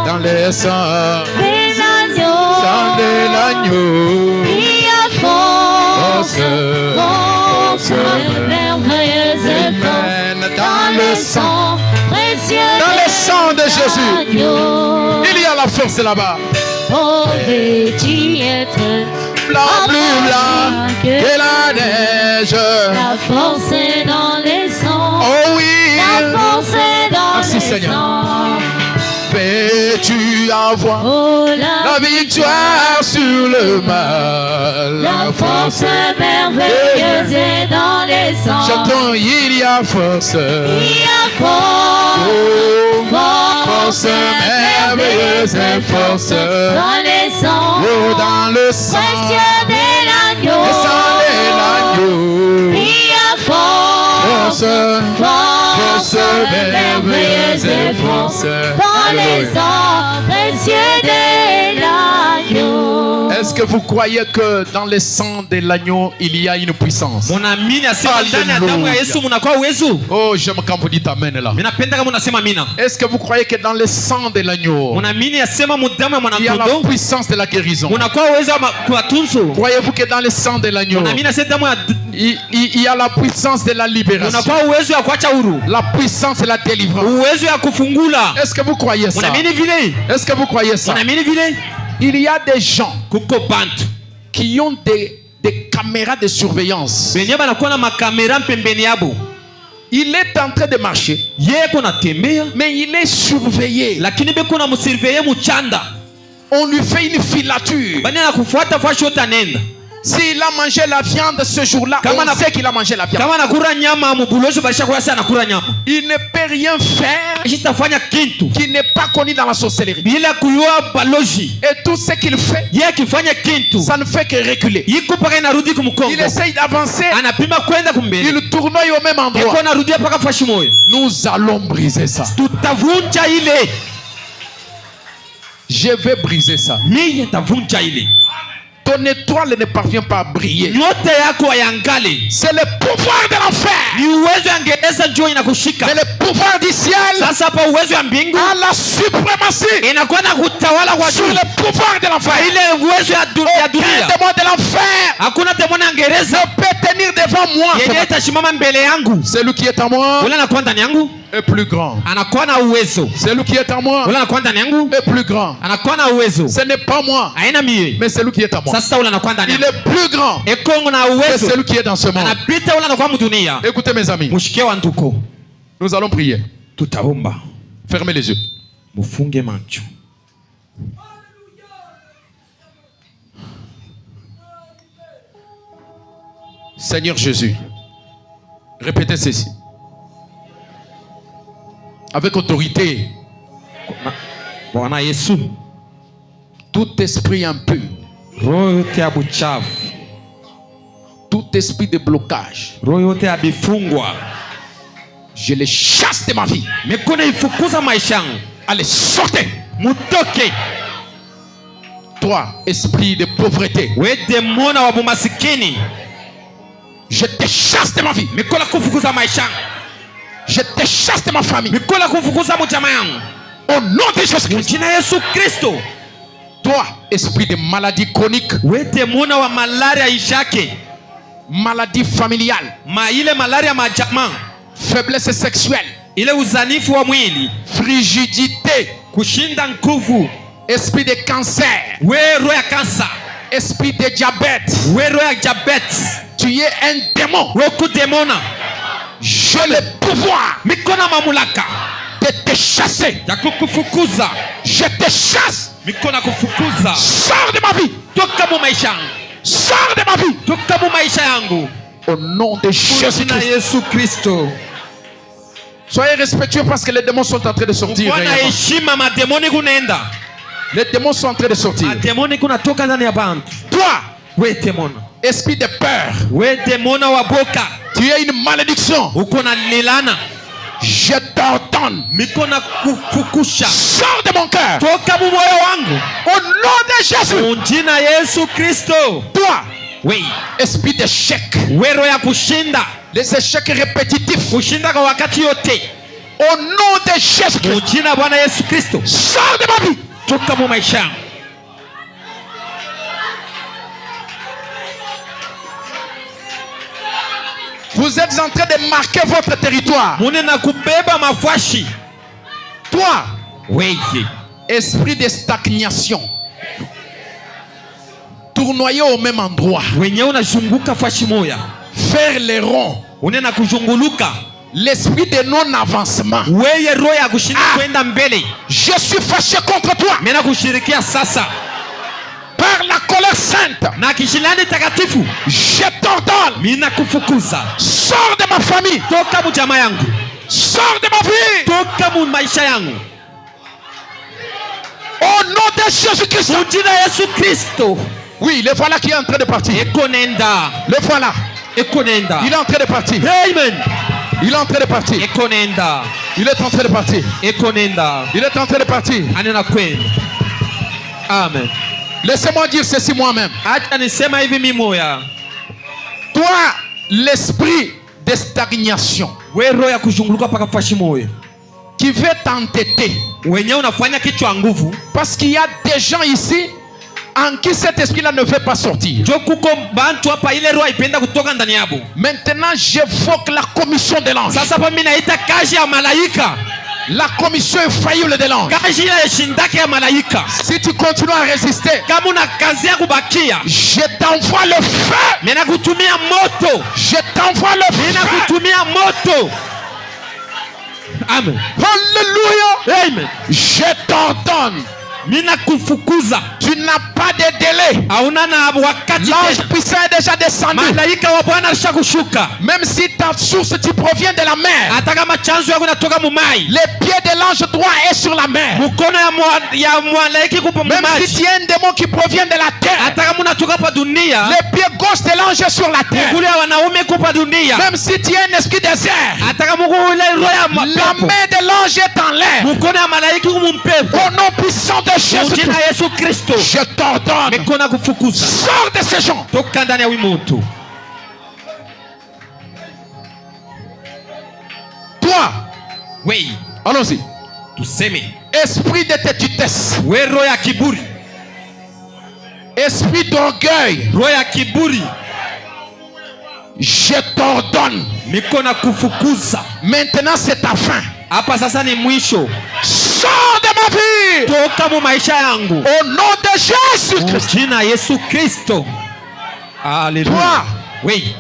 dans les sangs, des agneaux, sang de l'agneau. Il y a force, force, merveilleuse et force dans le sang, précieux dans le sang de Jésus. l'agneau. Il y a la force là-bas. Oh, veux-tu être Blanc, plus blanc que la neige. La force est dans les sangs. Oh oui. La force est dans Merci, les Seigneur. sangs. vais-tu avoir Oh, la victoire sur le mal? la force merveilleuse est dans les sangs. Chantons, il y a force. Il y a force, Oh, force merveilleuse et force. dans les sangs. Oh, dans le sang. Précieux de l'agneau. Le sang de l'agneau. Il y a force, Force merveilleuse et force. dans les sangs précieux de l'agneau. Est-ce que vous croyez que dans le sang de l'agneau, il y a une puissance? Munaamini asema ndani ya damu ya Yesu mnakuwa uwezo? Oh, j'aime quand vous dites amen là. Mimi napenda kama unasema amina. Est-ce que vous croyez que dans le sang de l'agneau, Munaamini asema mudamu ya il y a la mwanakondoo puissance de la guérison? mnakuwa uwezo wa kuwatunzo? Croyez-vous que dans le sang de l'agneau, Munaamini asema damu ya il y a la puissance de la libération, mnakuwa uwezo wa kuacha huru, la puissance de la délivrance? uwezo ya kufungula? Est-ce que vous croyez ça? Munaamini vile? Est-ce que vous croyez ça? Munaamini vile? Il y a des gens Kuko bantu qui ont des caméras de surveillance. benye banakuwa na makamera pembeni yabo. Il est en train de marcher, Yeye kuna tembea mais il est surveillé. lakini beko na msurveiller muchanda. On lui fait une filature. Bani anakufuata fashi yote anenda. S'il a mangé la viande ce jour-là, on sait qu'il a mangé la viande. Kama anakula nyama mubulosho basha kwa sasa anakula nyama. Il ne peut rien faire Ashitafanya kintu qui n'est pas connu dans la sorcellerie. bila kuyua baloji. Et tout ce qu'il fait, Yeye akifanya kintu ça ne fait que reculer. iko paka inarudi Il kumkongo. essaye d'avancer, Anapima kwenda kumbele. il tournoie au même endroit. Iko narudia paka fashi moyo. Nous allons briser ça. Tutavunja ile. Je vais briser ça. Mimi nitavunja ile. Ton étoile ne parvient pas à briller. Nyota yako ayangale. C'est le pouvoir de l'enfer. Ni uwezo ya ngereza njoo inakushika. Mais le pouvoir du ciel Sasa hapa uwezo ya mbingu a la suprématie inakuwa na kutawala kwa sur juu. le pouvoir de l'enfer. Ile uwezo ya Aucun dunia. démon de l'enfer Hakuna demoni ya ngereza ne peut tenir devant moi. yenye itasimama mbele yangu. Celui qui est en moi Ule anakuwa ndani yangu est plus grand. anakuwa na uwezo. Celui qui est en moi Ule anakuwa ndani yangu est plus grand. anakuwa na uwezo. Ce n'est pas moi, Haina mie. mais celui qui est en moi. Sasa ule anakuwa ndani Il yangu. est plus grand Ekongo na que uwezo. celui qui est dans ce monde. Anapita ule anakuwa mdunia. Écoutez mes amis, Mushike wa nduko. nous allons prier. Tutaomba. Fermez les yeux. Mufunge macho. Seigneur Jésus, répétez ceci. Avec autorité, Bwana Yesu. tout esprit impur, Roho yote ya buchafu. tout esprit de blocage, Roho yote ya bifungwa. je les chasse de ma vie. Mikono ifukuza maisha yangu. Allez, sortez. Mutoke. Toi, esprit de pauvreté, We demona wa bumasikini. je te chasse de ma vie. Mikono kufukuza maisha yangu. Je te chasse de ma famille. Mikono kufukuza mujama yangu. Au nom de Jésus-Christ. Jina Yesu Kristo. Toi, esprit de maladie chronique, We demona wa malaria ishake. maladie familiale, Ile malaria majama. faiblesse sexuelle, Ile uzanifu wa mwili. frigidité, Kushinda nguvu. esprit de cancer, We roho ya kansa. esprit de diabète. We roho ya diabetes. Tu es un démon. We kudemona. J'ai le pouvoir Mikono mamulaka. de te chasser. Ya kukufukuza. Je te chasse. Mikono kufukuza. Sors de ma vie. Toka mu maisha yangu. Sors de ma vie. Toka mu maisha yangu. Au nom de Jina Jésus-Christ. Yesu Kristo. Soyez respectueux parce que les démons sont en train de sortir. Bwana réellement. heshima mademoni kunaenda. Les démons sont en train de sortir. Mademoni kunatoka ndani ya bantu. Toi, We demona. esprit de peur, We demona wa boka. tu es une malédiction. Uko na lilana. Je t'ordonne. Mikono kufukusha. Sors de mon cœur. Toka mu moyo wangu. Au nom de Jésus. Jina Yesu Kristo. Toi, We. esprit d'échec. We roho ya kushinda. Les échecs répétitifs. Kushinda kwa wakati yote. Au nom de Jésus-Christ. Jina Bwana Yesu Kristo. Sors de ma vie. Toka mu maisha yangu. Vous êtes en train de marquer votre territoire. Munena kubeba mafashi. Toi, Weye. esprit de stagnation. Tournoyer au même endroit. Wenye unazunguka fashi moya. Faire les ronds. Unena kuzunguluka. l'esprit de non-avancement. Weye roho ya kushindwa kwenda mbele. Je suis fâché contre toi. Mimi nakushirikia sasa. Par la colère sainte. Na kishilani takatifu. Je t'ordonne. Mimi nakufukuza. Sors de ma famille. Toka mu jamaa yangu. Sors de ma vie. Toka mu maisha yangu. Au nom de Jésus-Christ. Jina Yesu Kristo. Oui, le voilà qui est en train de partir. Ekonenda. Le voilà. Ekonenda. Il est en train de partir. Amen. Il est en train de partir. Ekonenda. Il est en train de partir. Ekonenda. Il est en train de partir. Anena kwenda. Amen. Laissez-moi dire ceci moi-même. Acha nisema hivi mimi moya. Toi, l'esprit de stagnation Wewe roho ya kuzunguluka paka fashi moyo. qui veut t'entêter. Wenyewe unafanya kichwa nguvu. Parce qu'il y a des gens ici en qui cet esprit-là ne veut pas sortir. Jo kuko bantu hapa ile roho ipenda kutoka ndani yabo. Maintenant, j'évoque la commission de l'ange. Sasa hapa mimi naita kazi ya malaika. La commission infaillible de l'ange. Kazi ile shindake ya malaika. Si tu continues à résister, Kama una kazi ya kubakia, je t'envoie le feu. mimi nakutumia moto. Je t'envoie le Mimi feu. nakutumia moto. Amen. Alléluia. Amen. Je t'ordonne. Mimi nakufukuza. Tu n'as pas de délai. Hauna na wakati L'ange tena. puissant est déjà descendu. Malaika wa Bwana alishakushuka. Même si ta source tu proviens de la mer, Hata kama chanzo yako inatoka mumai. les pieds de l'ange droit est sur la mer. Mkono ya malaika kupo Même si tu mumaji. es un démon qui provient de la terre, Hata kama unatoka hapa dunia, les pieds gauche de l'ange est sur la terre. kule ya wanaume kupa dunia. Même si tu es un esprit désert, Hata kama ile roho ya la mapepo. main de l'ange est en l'air. Mkono ya malaika kumpepo. Au nom puissant de Jésus, Jina Yesu Kristo. je t'ordonne, Mikono kufukuza. sors de ces gens. Toka ndani ya wimuntu. Toi, Wei, allons-y. tuseme. Esprit de tétutesse, We roho ya kiburi. esprit d'orgueil, Roho ya kiburi. je t'ordonne. Mikono kufukuza. Maintenant, c'est ta fin. Hapa sasa ni mwisho. Sors de ma vie. Toka mu maisha yangu. Au nom de Jésus Christ. Jina Yesu Kristo. Alléluia. Toi, Oui.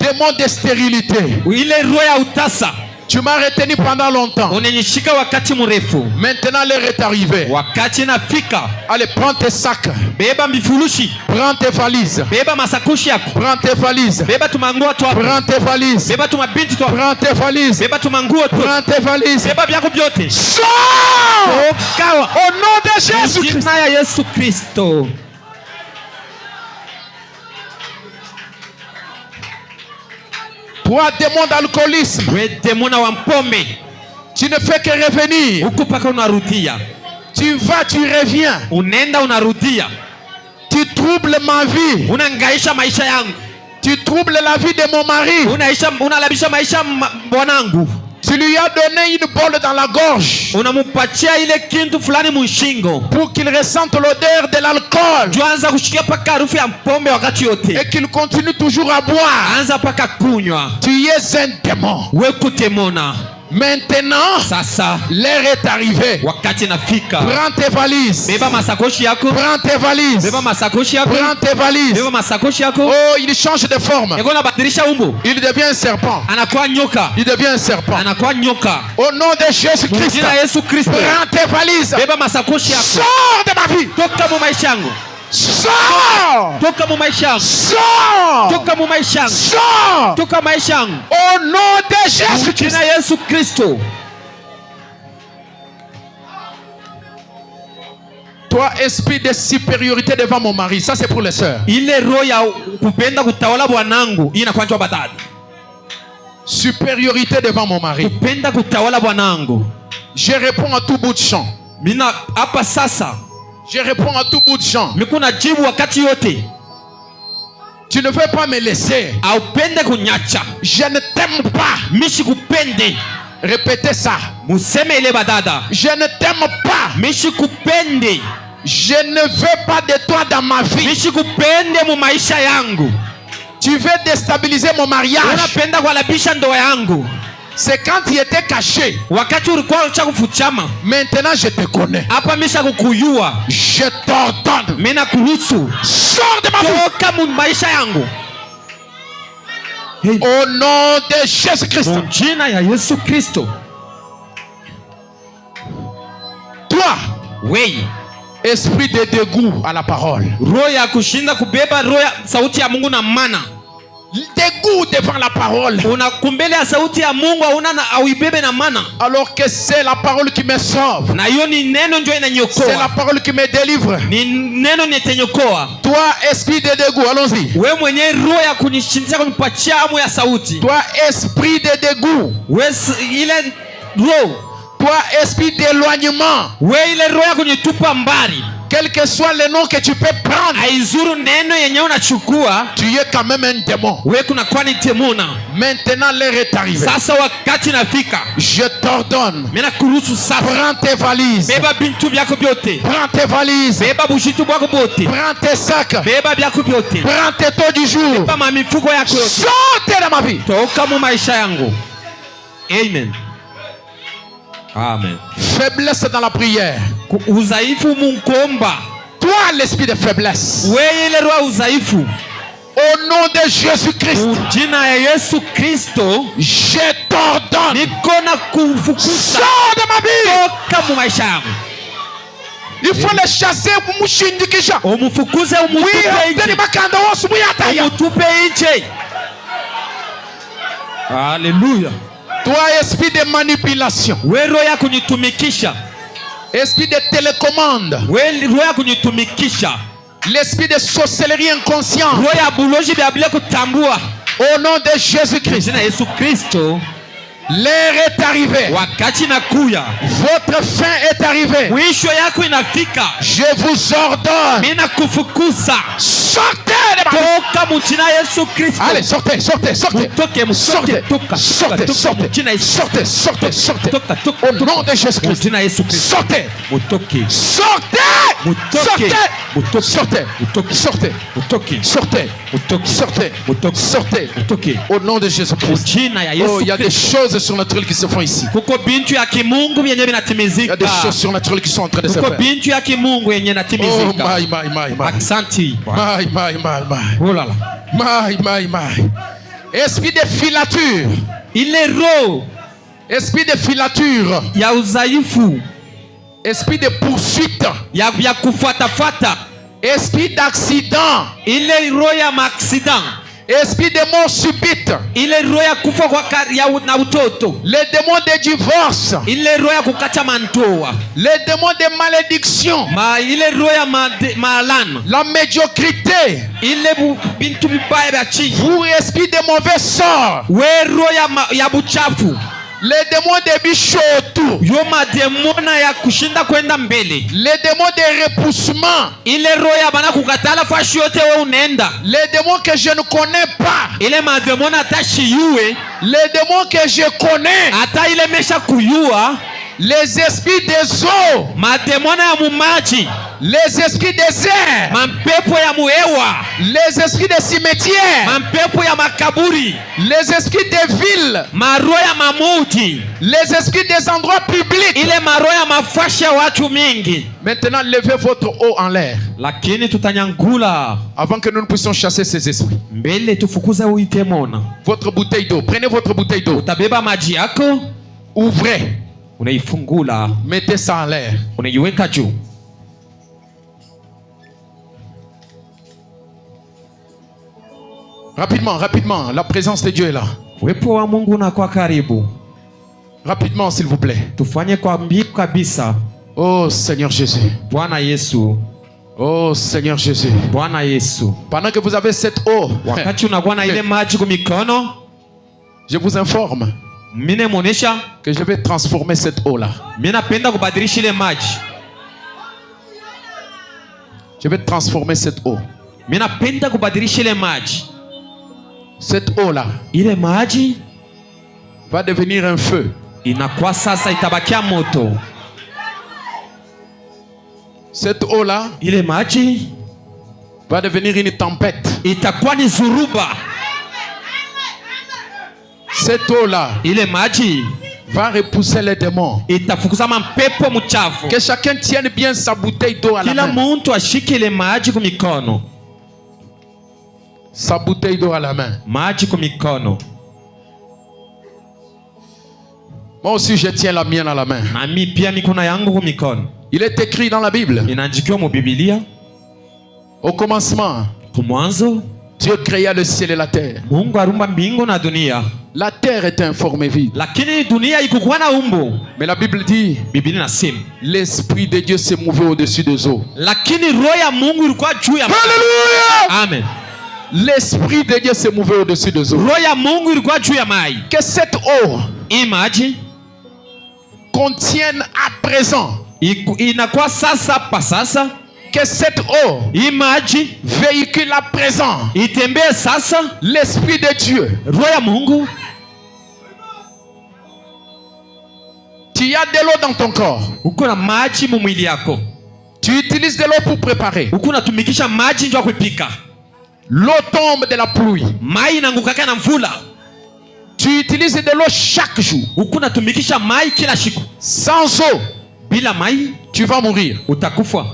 démon de stérilité, Ile roho ya utasa. tu m'as retenu pendant longtemps. Unanishika wakati mrefu. Maintenant, l'heure est arrivée. Wakati inafika. Allez, prends tes sacs, Beba mifurushi. prends tes valises, Beba masakoshi yako. prends tes valises, Beba tumanguo tu hapo. prends tes valises, Beba tumabinti tu hapo. prends tes valises, Beba tumanguo tu. prends tes valises. Beba vyako vyote. Sors Toka. au nom de Jésus Christ. Jina ya Yesu Kristo. Toi, démon d'alcoolisme, We demona wa mpombe. tu ne fais que revenir. Huku paka unarudia. Tu vas, tu reviens. Unenda unarudia. Tu troubles ma vie. Unangaisha maisha yangu. Tu troubles la vie de mon mari. Unalabisha maisha bwanangu. Tu lui as donné une bolle dans la gorge Unamupatia ile kintu fulani mushingo. pour qu'il ressente l'odeur de l'alcool Juanza kushikia paka harufu ya mpombe wakati yote. et qu'il continue toujours à boire. Anza paka kunywa. Tu es un démon. Wekutemona. Maintenant, Sasa l'heure est arrivée. wakati nafika. Prends tes valises. Beba masakoshi yako. Prends tes valises. Beba masakoshi yako. Prends tes valises. Beba masakoshi yako. Oh, il change de forme. Eko nabadilisha umbo. Il devient un serpent. Anakuwa nyoka. Il devient un serpent. Anakuwa nyoka. Au nom de Jésus-Christ, Jina Yesu Kristo. prends tes valises. Beba masakoshi yako. Sors de ma vie. Toka mu maisha yangu. Sors. Toka mu maisha yangu. Sors. Toka mu maisha yangu. Sors. Toka maisha yangu. Au nom de Jésus-Christ. Jina Yesu Kristo. Toi, esprit de supériorité devant mon mari, ça c'est pour les sœurs. Ile roho ya kupenda kutawala bwanangu hii inakuwa kwa badadi. Supériorité devant mon mari. Kupenda kutawala bwanangu. Je réponds à tout bout de champ. Mina hapa sasa. Je réponds à tout bout de champ. Mikuna jibu wakati yote. Tu ne veux pas me laisser. Aupende kunyacha. Je ne t'aime pas. Mishi kupende. Répétez ça. Museme ile badada. Je ne t'aime pas. Mishi kupende. Je ne veux pas de toi dans ma vie. Mishi kupende mu maisha yangu. Tu veux déstabiliser mon mariage. Unapenda kuhalabisha ndoa yangu. C'est quand tu étais caché. Wakati ulikuwa ucha kufuchama. Maintenant je te connais. Hapa misha kukuyua. Je t'ordonne. Mina kuruhusu. Sors de ma vie. Toka mu maisha yangu. Au nom de Jésus-Christ. Mu jina ya Yesu Kristo. Toi, Wewe esprit de dégoût à la parole, roho ya kushinda kubeba roho ya sauti ya Mungu na mana. dégoût devant la parole, Unakumbele ya sauti ya Mungu auibebe na mana. alors que c'est la parole qui me sauve, Na hiyo ni neno ndio c'est la inanyokoa. parole qui me délivre. Ni neno nitenyokoa. Toi, esprit de dégoût, allons-y. Wewe mwenye roho ya kunishindisha kunipatia hamu ya sauti. Toi, esprit de dégoût, Wewe ile roho. toi, esprit d'éloignement, Wewe ile roho ya kunitupa mbali. quel que soit le nom que tu peux prendre, Haizuru neno yenye unachukua. tu es quand même un démon. Wewe kuna kwa ni temuna. Maintenant, l'heure est arrivée. Sasa wakati nafika. Je t'ordonne, Mimi nakuruhusu sasa. prends tes valises, Beba bintu byako byote. prends tes valises, Beba bushitu bwako bote. prends tes sacs, Beba byako byote. prends tes taux du jour, Beba mamifuko yako yote. sortez de ma vie. Toka mu maisha yangu. Amen. Amen. Faiblesse dans la prière. Udhaifu munkomba. Toi, l'esprit de faiblesse, Wewe ile roho udhaifu. au nom de Jésus-Christ, Jina ya Yesu Kristo. je t'ordonne, Niko na kufukuza. sors de ma vie. Toka mu maisha yangu. Il faut le chasser, umushindikisha. Umufukuze Oui, umutupe obteni nje. makanda wose muyataya. Umutupe nje. Haleluya. Toi, esprit de manipulation, Wewe roho ya kunitumikisha. esprit de télécommande, Wewe roho ya kunitumikisha. l'esprit de sorcellerie inconsciente, Roho ya buloji vya bila kutambua. au nom de Jésus-Christ, Jina Yesu Kristo. l'heure est arrivée. Wakati nakuya. Votre fin est arrivée. Mwisho yako inafika. Je vous ordonne, Mimi nakufukuza. sortez de ma vie. Toka mu jina Yesu Kristo. Allez, sortez, sortez, sortez. Mutoke, Sortez, toka, sortez, toka, sortez, mu jina Yesu. sortez, sortez, sortez. Toka, toka, Au nom de mu Jésus-Christ, jina Yesu Kristo. sortez, Mutoke. sortez, Mutoke. sortez, Mutoke. sortez, Mutoke. sortez, Mutoke. sortez, Mutoke. sortez, Mutoke. sortez. Mutoke. Au nom de Mu Jésus-Christ. jina ya Oh, Yesu il y a des Kristo. choses surnaturelles qui se font ici. Kuko bintu ya kimungu yenye Il y a vinatimizika. des choses surnaturelles qui sont en train de se Kuko faire. bintu ya kimungu yenye Oh, inatimizika. my. Aksanti. My. Oh là là. My. Esprit de filature. Ile roho Esprit de filature. ya udhaifu, Esprit de poursuite. ya kufuatafuata, Esprit d'accident. ile roho ya maaksidan, Esprit de mort subite. ile roho ya kufa na utoto, Les démons de divorce. ile roho ya kukata mantoa, Les démons de malédiction. ile roho ya maalana, La médiocrité. ile bintu vibaya vya chini, Vous, esprit de mauvais sort. we roho ya buchafu, Les démons de bichotu. yo mademona ya kushinda kwenda mbele, Les démons de repoussement. ile roho ya bana kukatala fashi yote we unenda, Les démons que je ne connais pas. ile mademona atashiyue, Les démons que je connais. hata ile mesha kuyua, Les esprits des eaux. mademona ya mumaji, Les esprits des airs. mampepo ya muhewa, Les esprits des cimetières. mampepo ya makaburi, Les esprits des villes. maroho ya mamuti, Les esprits des endroits publics. ile maroho ya mafashi ya watu mingi. Maintenant, levez votre eau en l'air. Lakini tutanyangula Avant que nous ne puissions chasser ces esprits. mbele tufukuze uitemona. Votre bouteille d'eau. Prenez votre bouteille d'eau. Utabeba maji yako, Ouvrez. unaifungula, Mettez ça en l'air. unaiweka juu. Rapidement. La présence de Dieu est là. Uwepo wa Mungu unakuwa karibu. Rapidement, s'il vous plaît. Tufanye kwa mbio kabisa. Oh Seigneur Jésus. Bwana Yesu, Oh Seigneur Jésus. Bwana Yesu. Pendant que vous avez cette eau, Wakati unakuwa na ile maji kumikono, je vous informe mine muonesha, que je vais transformer cette eau-là. mimi napenda kubadilisha ile maji. Je vais transformer cette eau. Mimi napenda kubadilisha ile maji. Cette eau-là Ile maji va devenir un feu. inakuwa sasa itabakia moto. Cette eau-là Ile maji va devenir une tempête. itakuwa ni zuruba. Cette eau-là Ile maji va repousser les démons. itafukuza mapepo mchafu. Que chacun tienne bien sa bouteille d'eau à la Kila main. muntu ashike ile maji kumikono. sa bouteille d'eau à la main. maji kwa mikono. Moi aussi, je tiens la mienne à la main. Na mimi pia mikono yangu kwa mikono. Il est écrit dans la Bible. Inaandikiwa mu Biblia. Au commencement, Kumwanzo Dieu créa le ciel et la terre. Mungu aliumba mbingu na dunia. La terre était informée vide. Lakini dunia ikukuwa na umbo. Mais la Bible dit, Biblia inasema l'Esprit de Dieu se mouvait au-dessus des eaux. lakini roho ya Mungu ilikuwa juu ya maji. Alléluia! Amen. L'Esprit de Dieu se mouvait au-dessus des eaux. Roho ya Mungu ilikuwa juu ya maji. Que cette eau Hii maji contienne à présent, inakuwa sasa pa sasa. que cette eau Hii maji véhicule à présent itembee sasa l'Esprit de Dieu. roho ya Mungu. Tu as de l'eau dans ton corps. Uko na maji mu mwili yako. Tu utilises de l'eau pour préparer. Uko natumikisha maji ndio kupika. L'eau tombe de la pluie. Mai inangukaka na mvula. Tu utilises de l'eau chaque jour. Uko natumikisha mai kila siku. Sans eau, Bila mai tu vas mourir. utakufa.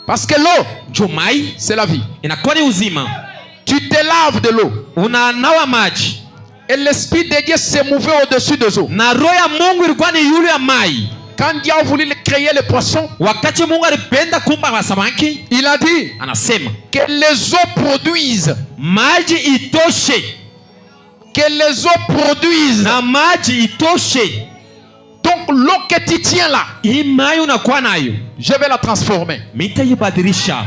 Parce que l'eau, Jo mai c'est la vie. inakuwa ni uzima. Tu te laves de l'eau. Unanawa maji. Et l'Esprit de Dieu s'est mouvé au-dessus des eaux. Na roho ya Mungu ilikuwa ni yule ya mai. Quand Dieu a voulu créer les poissons, Wakati Mungu alipenda kumba wa samaki, il a dit anasema que les eaux produisent. maji itoshe. Que les eaux produisent. Na maji itoshe. Donc l'eau que tu tiens là, Hii mai unakuwa nayo. je vais la transformer. Mitaibadilisha.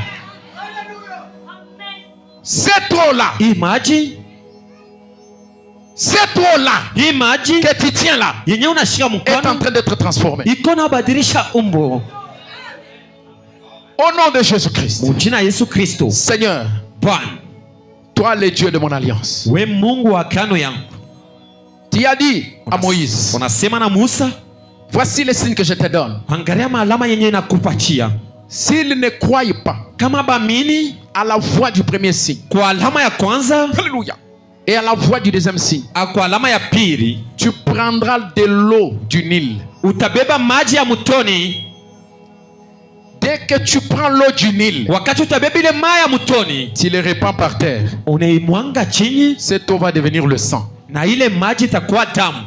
Cette eau là, Hii maji, cette eau là hii maji que tu tiens là yenye unashika est en mkono train d'être transformée. iko na badilisha umbo. Au nom de Jésus-Christ. Mujina Yesu Kristo. Seigneur, Bwana, toi le Dieu de mon alliance. we Mungu wa agano yangu. Tu as dit à Moïse, Unasema na Musa, voici les signes que je te donne. angalia maalama yenye nakupatia. S'ils ne croient pas Kama bamini à la voix du premier signe, kwa alama ya kwanza, alléluia, et à la voix du deuxième signe, kwa alama ya pili, tu prendras de l'eau du Nil. utabeba maji ya mtoni. Dès que tu prends l'eau du Nil, Wakati utabeba ile maji ya mtoni, tu les répands par terre. unaimwanga chini Cette eau va devenir le sang. na ile maji itakuwa damu.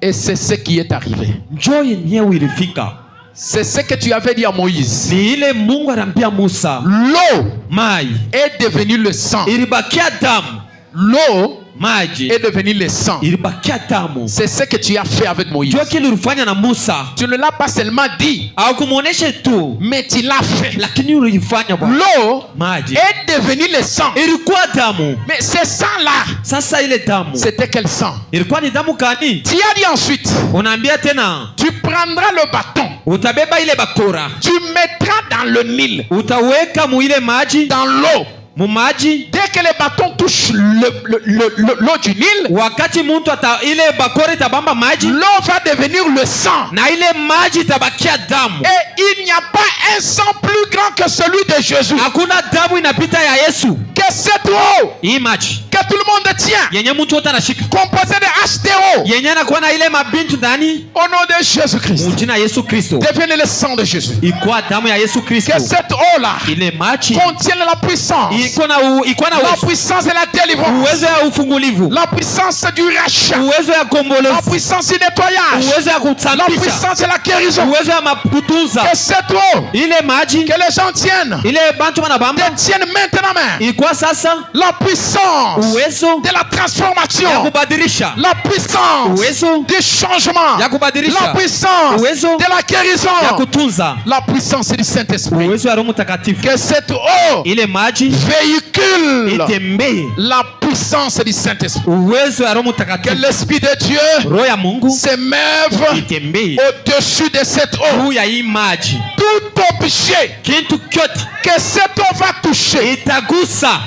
Et c'est ce qui est arrivé. Njoo yenyewe ilifika. C'est ce que tu avais dit à Moïse. Ni ile Mungu anambia Musa, L'eau maji est devenue le sang. ilibakia damu. L'eau Maji est devenue le sang. ilibakia damu. C'est ce que tu as fait avec Moïse. Ndio kile ulifanya na Musa. Tu ne l'as pas seulement dit, Au kumuonesha tu, mais tu l'as fait. lakini ulifanya Bwana. L'eau Maji est devenue le sang. ilikuwa damu. Mais ce sang-là, Sasa ile damu c'était quel sang? ilikuwa ni damu kani? Tu as dit ensuite, Unaambia tena, tu prendras le bâton, utabeba ile bakora, tu mettras dans le Nil, utaweka mu ile maji, dans l'eau. mu maji. Dès que le bâton touche l'eau du Nil, Wakati mtu ile bakora itabamba maji, l'eau va devenir le sang. na ile maji itabakia damu. Et il n'y a pas un sang plus grand que celui de Jésus. Hakuna damu inapita ya Yesu. Que cette eau Hii maji que tout le monde tient, yenye mtu wote anashika, composée de H2O, yenye anakuwa na ile mabintu ndani, au nom de Jésus-Christ, mujina Yesu Kristo, devenez le sang de Jésus. ikuwa damu ya Yesu Kristo. Que cette eau-là Ile maji contienne la puissance, iko na la uwezo, puissance de la délivrance, uwezo ya ufungulivu, la puissance du rachat, uwezo ya la kombolezo, puissance du nettoyage, uwezo ya la kusafisha, puissance de la guérison. uwezo ya makutunza. Que cette eau Ile maji que les gens tiennent, ile bantu wanabamba détiennent maintenant même ikuwa sasa la puissance uwezo de la transformation, ya kubadilisha, la puissance uwezo du changement, ya kubadilisha, la puissance uwezo de la ya guérison, kutunza, la puissance du Saint-Esprit. uwezo ya Roho Mtakatifu. Que cette eau Ile maji véhicule itembee, la puissance du Saint-Esprit. uwezo ya Roho Que Mtakatifu, l'Esprit de Dieu roho ya Mungu se meuve itembee au-dessus de cette eau. juu ya hii maji. Tout objet Kitu kyote que cette eau va toucher, itagusa,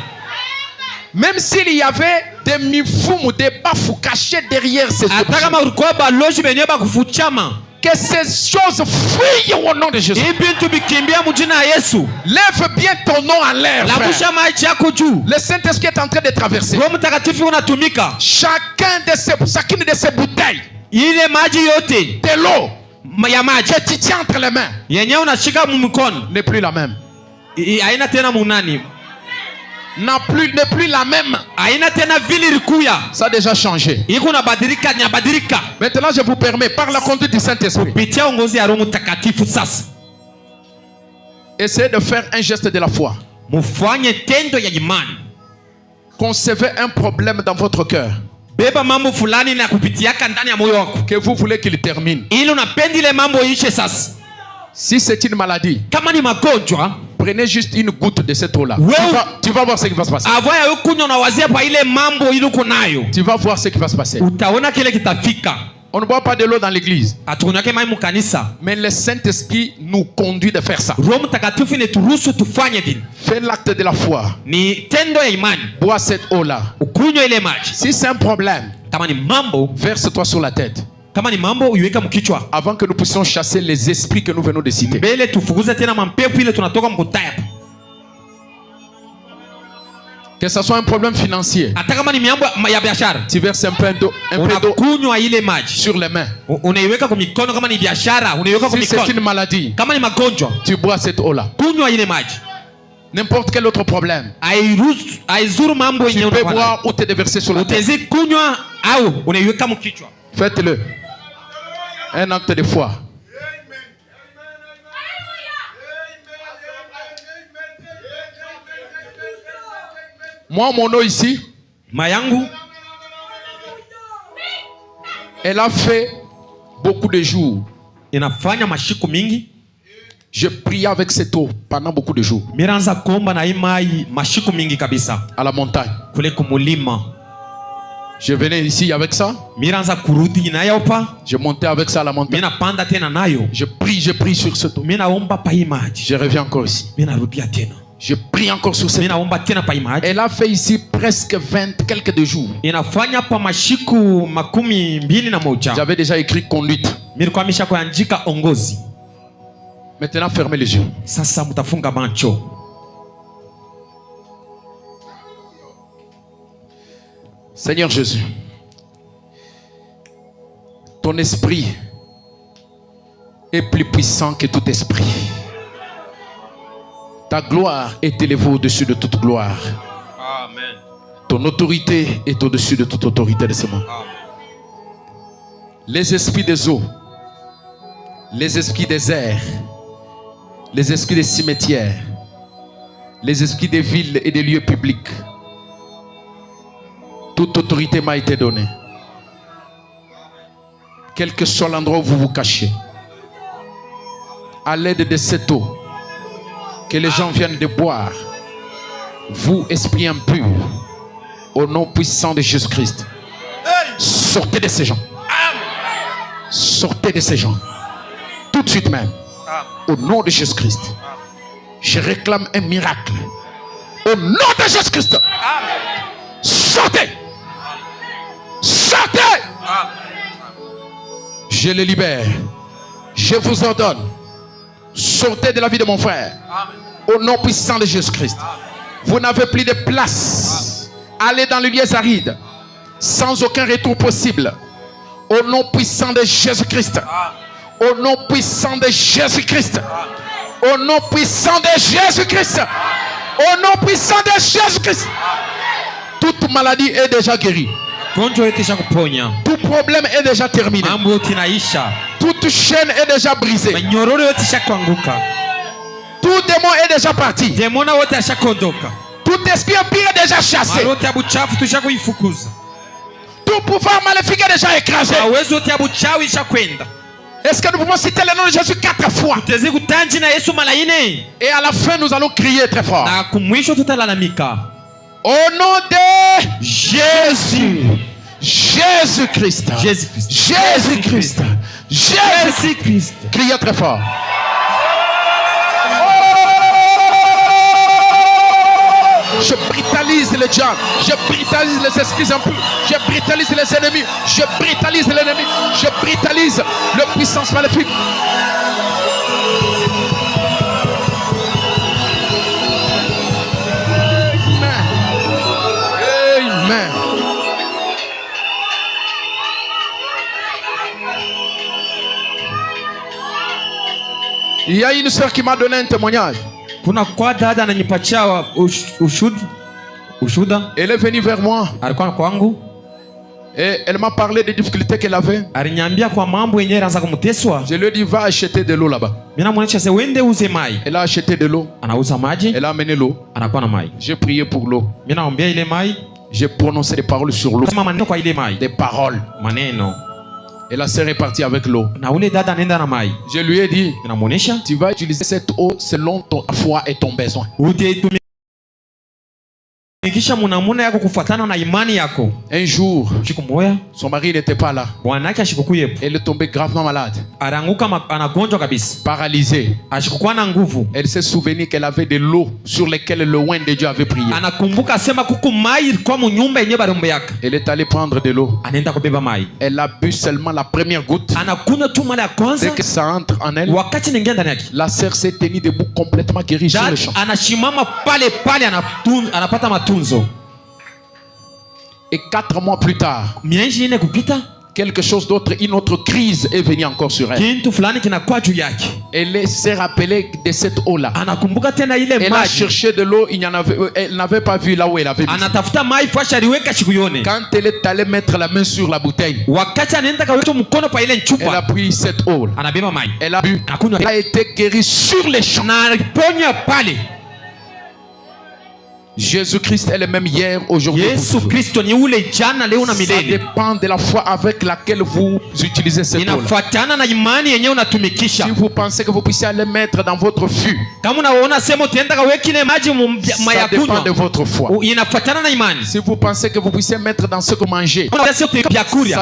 même s'il y avait des mifumu, des bafous cachés derrière ces hata objets, kama ulikuwa baloji benye bakufuchama, que ces choses fuient au nom de Jésus. hii bintu bikimbia mujina ya Yesu. Lève bien ton nom en l'air, frère. Labusha maji yako juu. Le Saint-Esprit est en train de traverser. Roho Mtakatifu unatumika. Chacune de ces bouteilles Ile maji yote de l'eau ya maji que tu tiens entre les mains yenye unashika mumikono n'est plus la même. haina tena munani. n'est plus la même. haina tena vile ilikuya, Ça a déjà changé. iko nabadilika, inabadilika Maintenant, je vous permets, par la conduite du Saint-Esprit, kupitia uongozi ya Roho Mtakatifu. Sasa essayez de faire un geste de la foi. mufanye tendo ya imani. Concevez un problème dans votre cœur Beba mambo fulani na kupitiaka ndani ya moyo wako, que vous voulez qu'il termine. ili unapendi ile mambo ishe. Sasa Si c'est une maladie, kama ni magonjwa, prenez juste une goutte de cette eau-là. Ouais. Tu vas voir ce qui va se passer. avoya ukunywa na wazia pa ile mambo ili uko nayo, Tu vas voir ce qui va se passer. utaona kile kitafika. On ne boit pas de l'eau dans l'église, Atukunyake mai mukanisa, mais le Saint-Esprit nous conduit de faire ça. Roho Mtakatifu inaturuhusu tufanye vile. Fais l'acte de la foi. Ni tendo ya imani, Bois cette eau-là. ukunywa ile maji. Si c'est un problème, Kama ni mambo, verse-toi sur la tête. kama ni mambo uiweka mkichwa, Avant que nous puissions chasser les esprits que nous venons de citer. mbele tufukuze tena mampepo ile tunatoka mkutaya. Que ce soit un problème financier, Hata kama ni mambo ya biashara, tu verses un peu d'eau unakunywa ile maji, sur les mains. unaiweka kwa mikono. Kama ni biashara, unaiweka kwa Si c'est mikono. une maladie, Kama ni magonjwa, tu bois cette eau-là. kunywa ile maji. N'importe quel autre problème, Haizuru mambo tu yenyewe peux unakuwa boire ou te déverser sur la tête. utezi kunywa au unaiweka mkichwa. Faites-le. Un acte de foi. Moi, mon eau ici, Mayangu elle a fait beaucoup de jours. inafanya mashiku mingi. Je priais avec cette eau pendant beaucoup de jours Miranza kuomba na hii mai mashiku mingi kabisa à la montagne. kule kumulima. Je venais ici avec ça, Miranza kurudi nayo pa, je montais avec ça à la montagne. mina panda tena nayo, Je prie sur cette eau. mina omba pa hii maji, Je reviens encore ici. mina rudia tena, Je prie encore sur cette eau. mina omba tena pa hii maji. Elle a fait ici presque 20 quelques de jours. Inafanya pa mashiku 21. J'avais déjà écrit conduite. Nilikuwa nimeshakuandika ongozi. Maintenant, fermez les yeux. Sasa mtafunga macho. Seigneur Jésus, ton esprit est plus puissant que tout esprit. Ta gloire est élevée au-dessus de toute gloire. Amen. Ton autorité est au-dessus de toute autorité de ce monde. Amen. Les esprits des eaux, les esprits des airs, les esprits des cimetières, les esprits des villes et des lieux publics, toute autorité m'a été donnée. Quel que soit l'endroit où vous vous cachez, à l'aide de cette eau que les gens viennent de boire, vous, esprits impurs, au nom puissant de Jésus-Christ, sortez de ces gens. Sortez de ces gens. Tout de suite même. Au nom de Jésus-Christ. Je réclame un miracle. Au nom de Jésus-Christ. Sortez. Sortez. Je les libère. Je vous ordonne. Sortez de la vie de mon frère. Au nom puissant de Jésus-Christ. Vous n'avez plus de place. Allez dans les lieux arides. Sans aucun retour possible. Au nom puissant de Jésus-Christ. Au nom puissant de Jésus-Christ. Au nom puissant de Jésus-Christ. Au nom puissant de Jésus-Christ. Toute maladie est déjà guérie. Gonjwa yote ishakuponya. Tout problème est déjà terminé. Mambo yote inaisha. Toute chaîne est déjà brisée. Manyororo yote ishakuanguka. Tout démon est déjà parti. Demona wote ashakondoka. Tout esprit impur est déjà chassé. Marote ya buchafu tushakuifukuza. Tout pouvoir maléfique est déjà écrasé. Mawezo yote ya buchawi ishakwenda. Est-ce que nous pouvons citer le nom de Jésus 4 fois? Tutezi kutanji na Yesu mara 4. Et à la fin, nous allons crier très fort. Na kumwisho tutalalamika. Au nom de Jésus. Jésus-Christ. Jésus-Christ. Jésus-Christ. Jésus-Christ. Criez très fort. Je brutalise les diables, je brutalise les esprits impurs, je brutalise les ennemis, je brutalise l'ennemi, je brutalise la puissance maléfique. Amen. Amen. Il y a une soeur qui m'a donné un témoignage. Kuna kwa dada ananipatia ushuhudi. ushuda. Elle est venue vers moi Alikuwa kwangu. et elle m'a parlé des difficultés qu'elle avait. Aliniambia kwa mambo yenyewe anaanza kumteswa. Je lui ai dit, va acheter de l'eau là-bas. Mimi namuonyesha sasa uende uze mai. Elle a acheté de l'eau. Anauza maji. Elle a amené l'eau. Anakuwa na mai. J'ai prié pour l'eau. Mimi naombea ile mai. J'ai prononcé des paroles sur l'eau. Sema maneno kwa ile mai. Des paroles. Maneno. Et la sœur est partie avec l'eau. Na ule dada anaenda na mai. Je lui ai dit, Namuonyesha. tu vas utiliser cette eau selon ton foi et ton besoin. Kisha munamuna yako kufuatana na imani yako. Un jour, siku moja son mari n'était pas là. Bwanake ashikukuye. Elle est tombée gravement malade. Aranguka anagonjwa kabisa. Paralysée. Ashikukuwa na nguvu. Elle s'est souvenue qu'elle avait de l'eau sur laquelle le oint de Dieu avait prié. Anakumbuka sema kuku mai kwa munyumba yenye barumba yake. Elle est allée prendre de l'eau. Anaenda kubeba mai. Elle a bu seulement la première goutte. Anakunywa tu mara ya kwanza. Dès que ça entre en elle, wakati ningia ndani yake, la sœur s'est tenue debout complètement guérie sur le champ. Anashimama pale pale anapata matunzo. Et 4 mois plus tard, miezi ine kupita, quelque chose d'autre, une autre crise est venue encore sur elle. Kintu fulani kinakuwa juu yake. Elle s'est rappelée de cette eau-là. Anakumbuka tena ile maji. Elle a cherché de l'eau, elle n'avait pas vu là où elle avait mis. Anatafuta mai fasha aliweka shikuyone. Quand elle est allée mettre la main sur la bouteille, wakati anaenda kaweka mkono pa ile chupa, elle a pris cette eau. Anabeba mai. Elle a bu. Elle a été guérie sur les champs. Na aliponya pale. Jésus-Christ est le même hier, aujourd'hui. Yesu Kristo ni ule jana leo na milele. Ça dépend de la foi avec laquelle vous utilisez cette eau. Inafuatana na imani yenyewe unatumikisha. Si vous pensez que vous puissiez aller mettre dans votre fût, kama unaona sema utaenda kaweka ile maji ça dépend de votre foi. Inafuatana na imani. Si vous pensez que vous puissiez mettre dans ce que vous mangez, ça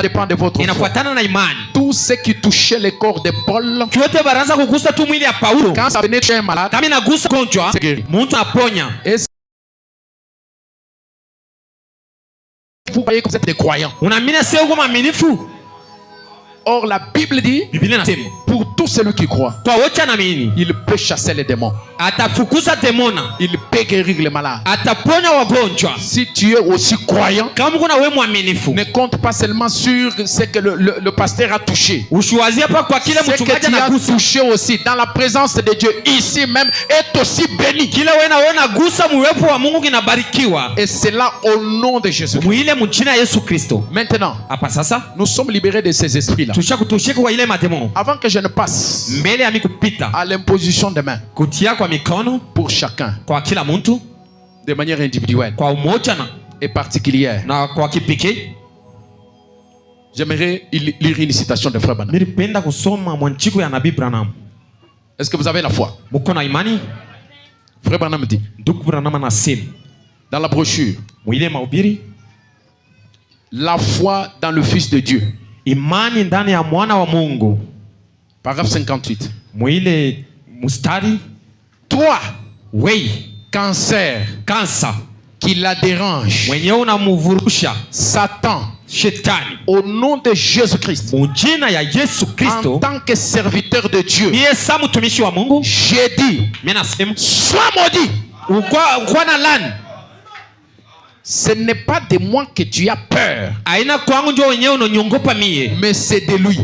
dépend de votre foi. Inafuatana na imani. Tout ce qui touchait le corps de Paul, kyote baranza kugusa tu mwili ya Paulo, quand ça venait chez un malade, kama inagusa gonjwa, mtu aponya. Vous croyez que vous êtes des croyants. Or la Bible dit, pour tout celui qui croit, il peut chasser les démons. Il peut guérir les malades. Si tu es aussi croyant, ne compte pas seulement sur ce que le pasteur a touché. Ce que tu as touché aussi dans la présence de Dieu ici même est aussi béni. Et c'est là au nom de Jésus. Maintenant, nous sommes libérés de ces esprits-là. Avant que je ne passe à l'imposition des mains pour chacun, de manière individuelle et particulière, j'aimerais lire une citation de Frère Branham. Est-ce que vous avez la foi? Frère Branham dit dans la brochure, la foi dans le Fils de Dieu. Imani ndani ya mwana wa Mungu. Paragraphe 58. Mwile mustari. Toi, wei, cancer qui la dérange, mwenye unamuvurusha Satan, shetani, au nom de Jésus-Christ, mujina ya Yesu Kristo, en tant que serviteur de Dieu, j'ai dit, sois maudit. Ukwa na lani. Ce n'est pas de moi que tu as peur, mais c'est de lui.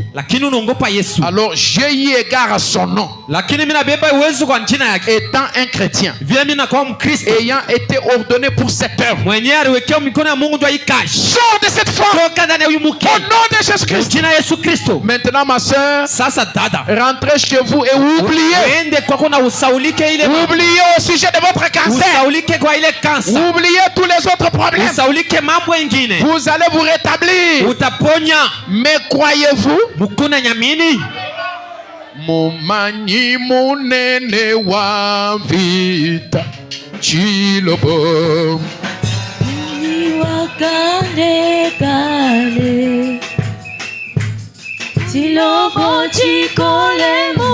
Alors j'ai eu égard à son nom, étant un chrétien, ayant été ordonné pour cette œuvre. Sors de cette foi au nom de Jésus-Christ. Maintenant ma soeur, rentrez chez vous et oubliez au sujet de votre cancer, oubliez tous les autres problème. Vous allez vous rétablir. Mais croyez-vous? Mumanyi munene wa vita chilobo wakande kale chilobo chikole mu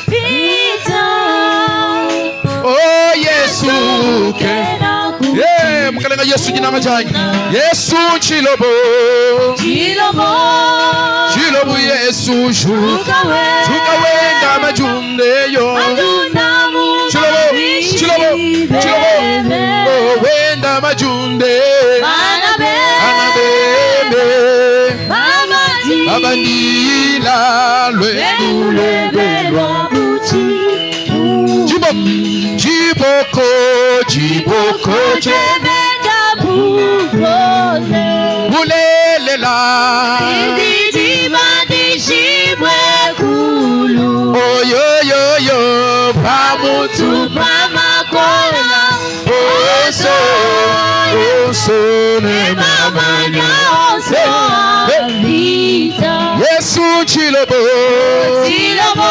vita. Oh Yesu ke mukalenga Yesu jina majani. Yesu chilobo Yesu Chukawenda majunde yo Chilobo wenda majunde Anabebe Abandila Jiboko Bulelela. Oh yo yo yo, pamutu oso oso ne mamanya. Yesu chilobo chilobo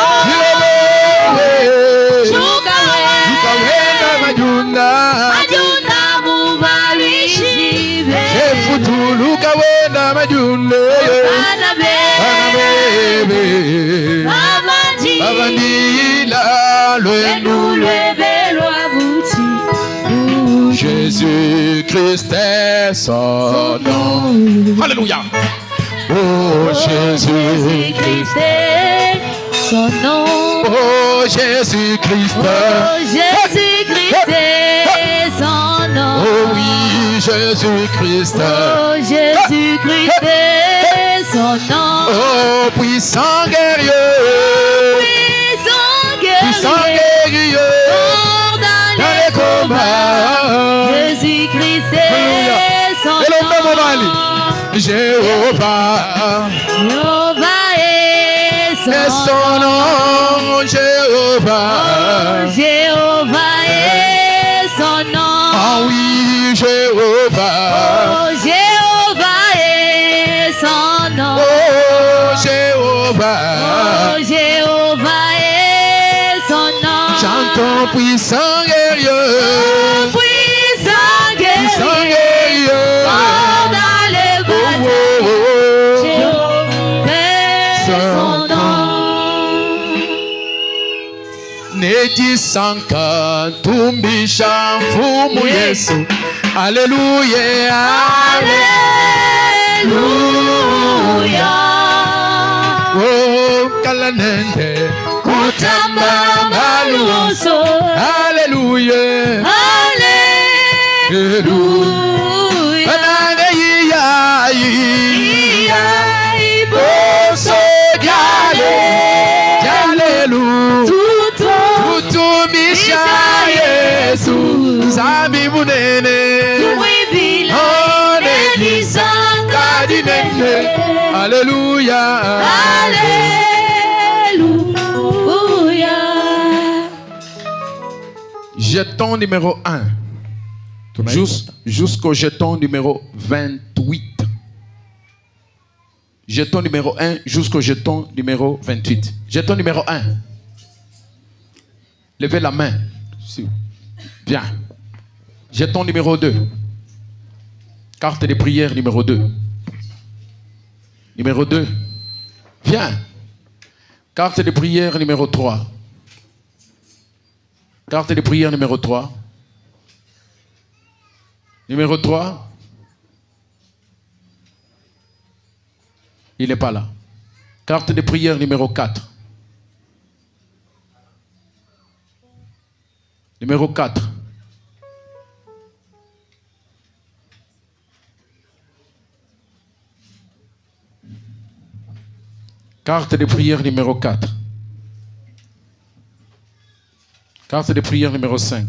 ukawenda majuna Jefutulu ukawenda majuna Anabebe Abandila Jésus-Christ est son nom. Alléluia. Oh Jésus-Christ est son nom. Oh Jésus-Christ. Oh Jésus-Christ est son nom. Oh oui, Jésus-Christ. Oh Jésus-Christ est son nom. Oh puissant guerrier. Puissant guerrier. Dans les combats. Jésus-Christ est son nom. Jéhovah. Jéhovah est son nom. Jéhovah. Oh, Jéhovah est son nom. Ah oui, Jéhovah. Oh, Jéhovah est son nom. Oh, Jéhovah. Oh, Jéhovah est son nom. Chantons puissant guerrier. Oh, puissant guerrier. Puissant guerrier. Oh, dans les batailles. Jéhovah est son nom. Neti sanka tumbisha mfumu Yesu. Alléluia. Alléluia. Oh kalanende Kutamba maluso. Alléluia. Alléluia. Anane iya boso diale dialelu tutu misha Yesu zambi munene oneni sangadi nene. Alléluia. Alléluia. Jeton numéro 1 jusqu'au jeton numéro 28. Jeton numéro 1 jusqu'au jeton numéro 28. Jeton numéro 1. Levez la main. Bien. Jeton numéro 2. Carte de prière numéro 2. Numéro 2. Viens. Carte de prière numéro 3. Carte de prière numéro 3. Numéro 3. Il n'est pas là. Carte de prière numéro 4. Numéro 4. Carte de prière numéro 4. Carte de prière numéro 5.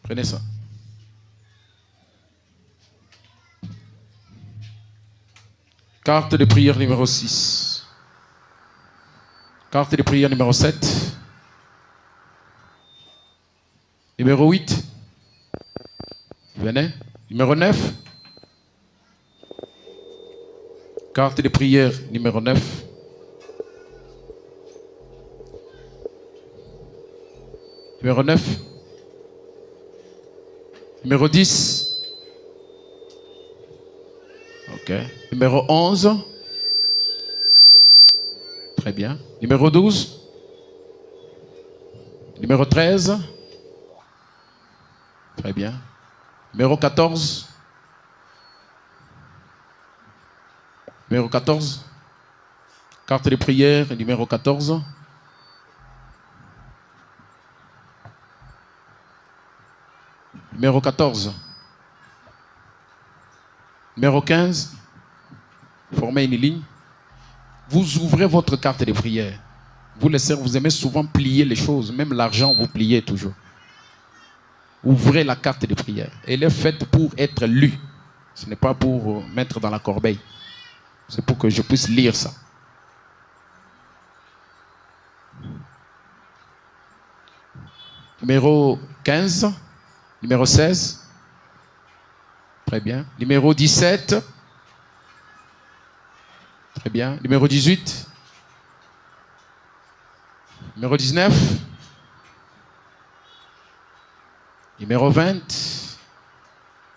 Prenez ça. Carte de prière numéro 6. Carte de prière numéro 7. Numéro 8. Venez. Numéro 9. Carte de prière numéro 9. Numéro 9. Numéro 10. Ok. Numéro 11. Très bien. Numéro 12. Numéro 13. Très bien. Numéro 14. Numéro 14. Carte de prière, numéro 14. Numéro 14. Numéro 15. Formez une ligne. Vous ouvrez votre carte de prière. Vous les sœurs, vous aimez souvent plier les choses. Même l'argent, vous pliez toujours. Ouvrez la carte de prière. Elle est faite pour être lue. Ce n'est pas pour mettre dans la corbeille. C'est pour que je puisse lire ça. Numéro 15. Numéro 16. Très bien. Numéro 17. Très bien. Numéro 18. Numéro 19. Numéro 20.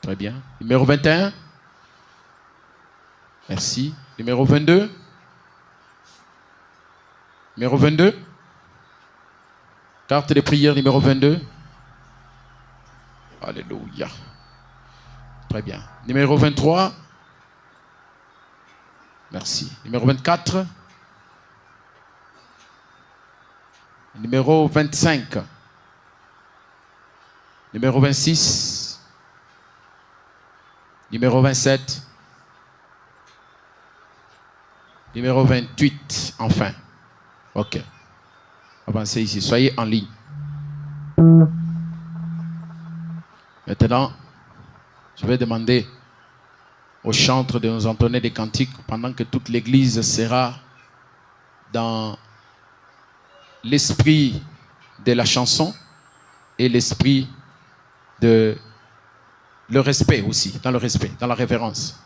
Très bien. Numéro 21. Merci. Numéro 22. Numéro 22. Carte de prière numéro 22. Alléluia. Très bien. Numéro 23. Merci. Numéro 24. Numéro 25. Numéro 26. Numéro 27. Numéro 28. Enfin. Ok. Avancez ici. Soyez en ligne. Maintenant, je vais demander au chantre de nous entonner des cantiques pendant que toute l'église sera dans l'esprit de la chanson et l'esprit de le respect aussi, dans le respect, dans la révérence.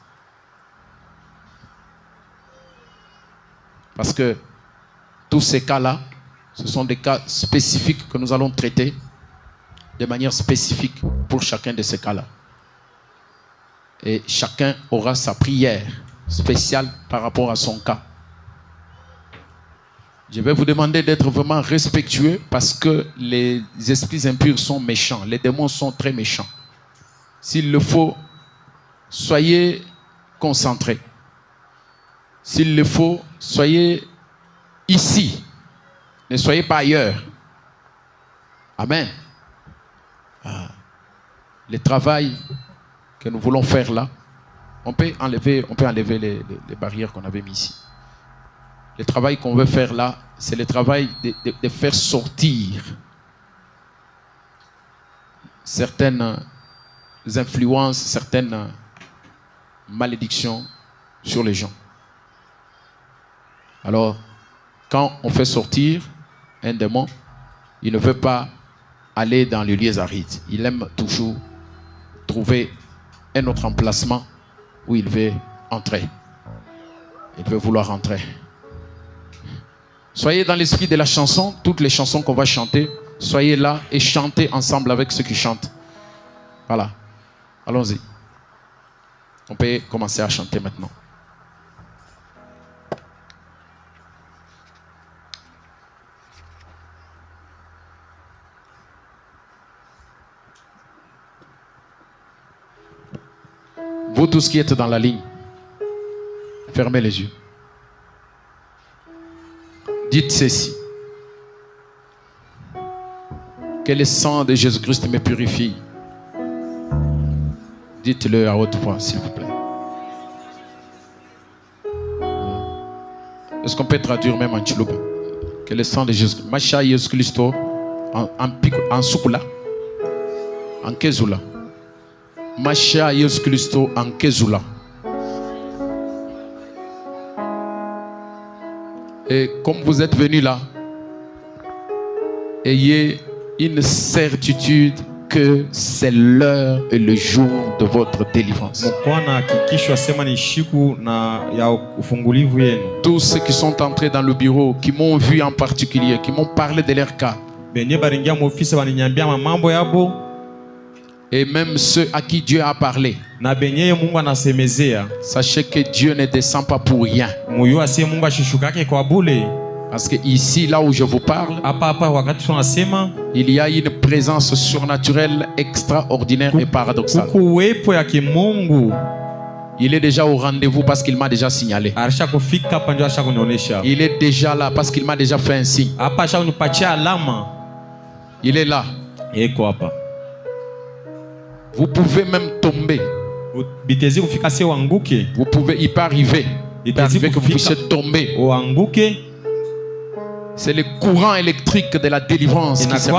Parce que tous ces cas-là, ce sont des cas spécifiques que nous allons traiter de manière spécifique pour chacun de ces cas-là. Et chacun aura sa prière spéciale par rapport à son cas. Je vais vous demander d'être vraiment respectueux parce que les esprits impurs sont méchants. Les démons sont très méchants. S'il le faut, soyez concentrés. S'il le faut, soyez ici. Ne soyez pas ailleurs. Amen. Le travail que nous voulons faire là, on peut enlever les barrières qu'on avait mises ici. Le travail qu'on veut faire là, c'est le travail de faire sortir certaines influences, certaines malédictions sur les gens. Alors, quand on fait sortir un démon, il ne veut pas aller dans les lieux arides. Il aime toujours trouver un autre emplacement où il veut entrer. Il veut vouloir entrer. Soyez dans l'esprit de la chanson, toutes les chansons qu'on va chanter, soyez là et chantez ensemble avec ceux qui chantent. Voilà. Allons-y. On peut commencer à chanter maintenant. Vous tous qui êtes dans la ligne, fermez les yeux. Dites ceci. Que le sang de Jésus-Christ me purifie. Dites-le à haute voix, s'il vous plaît. Est-ce qu'on peut traduire même en Chiluba? Que le sang de Jésus-Christ. Macha Jésus-Christ en Sukula, en Kezula. Macha Jésus-Christ en Kezula. Et comme vous êtes venus là, ayez une certitude que c'est l'heure et le jour de votre délivrance. Tous ceux qui sont entrés dans le bureau, qui m'ont vu en particulier, qui m'ont parlé de leur cas, et même ceux à qui Dieu a parlé, sachez que Dieu ne descend pas pour rien. Parce que ici, là où je vous parle, il y a une présence surnaturelle extraordinaire et paradoxale. Il est déjà au rendez-vous parce qu'il m'a déjà signalé. Il est déjà là parce qu'il m'a déjà fait un signe. Il est là. Vous pouvez même tomber. Vous pouvez, il peut arriver. Il peut arriver que vous puissiez tomber. C'est le courant électrique de la délivrance qui s'est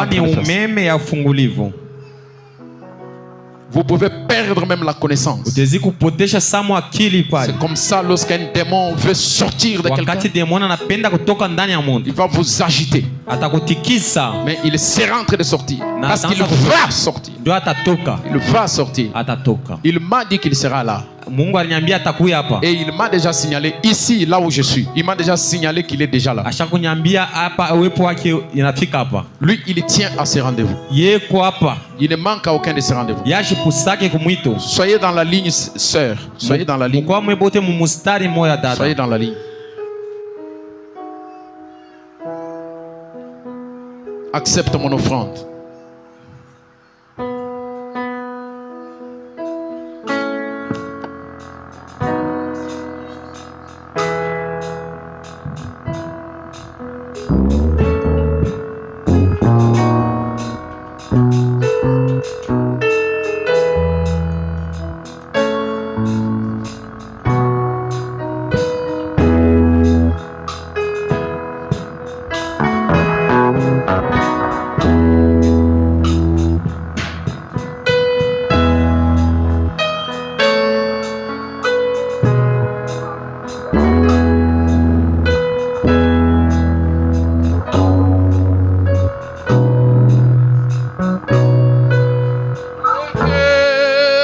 Vous pouvez perdre même la connaissance. utaweza kupotesha samu akili pale. C'est comme ça lorsqu'un démon veut sortir de quelqu'un. Wakati demoni anapenda kutoka ndani ya mtu, Il va vous agiter. atakutikisa Mais il sera en train de sortir. Na Parce qu'il ataanza va sortir. ndio atatoka. Il va sortir. Atatoka. Il m'a dit qu'il sera là. Mungu aliniambia atakuya hapa. Et il m'a déjà signalé ici, là où je suis. Il m'a déjà signalé qu'il est déjà là. Ashakunyambia hapa uwepo wake inafika hapa. Lui, il tient à ses rendez-vous. Yeko hapa. Il ne manque à aucun de ses rendez-vous. Yashipusake kumwito. Soyez dans la ligne, sœur. Soyez dans la ligne. Mkwa mwebote mumustari moya dada. Soyez dans la ligne. Accepte mon offrande.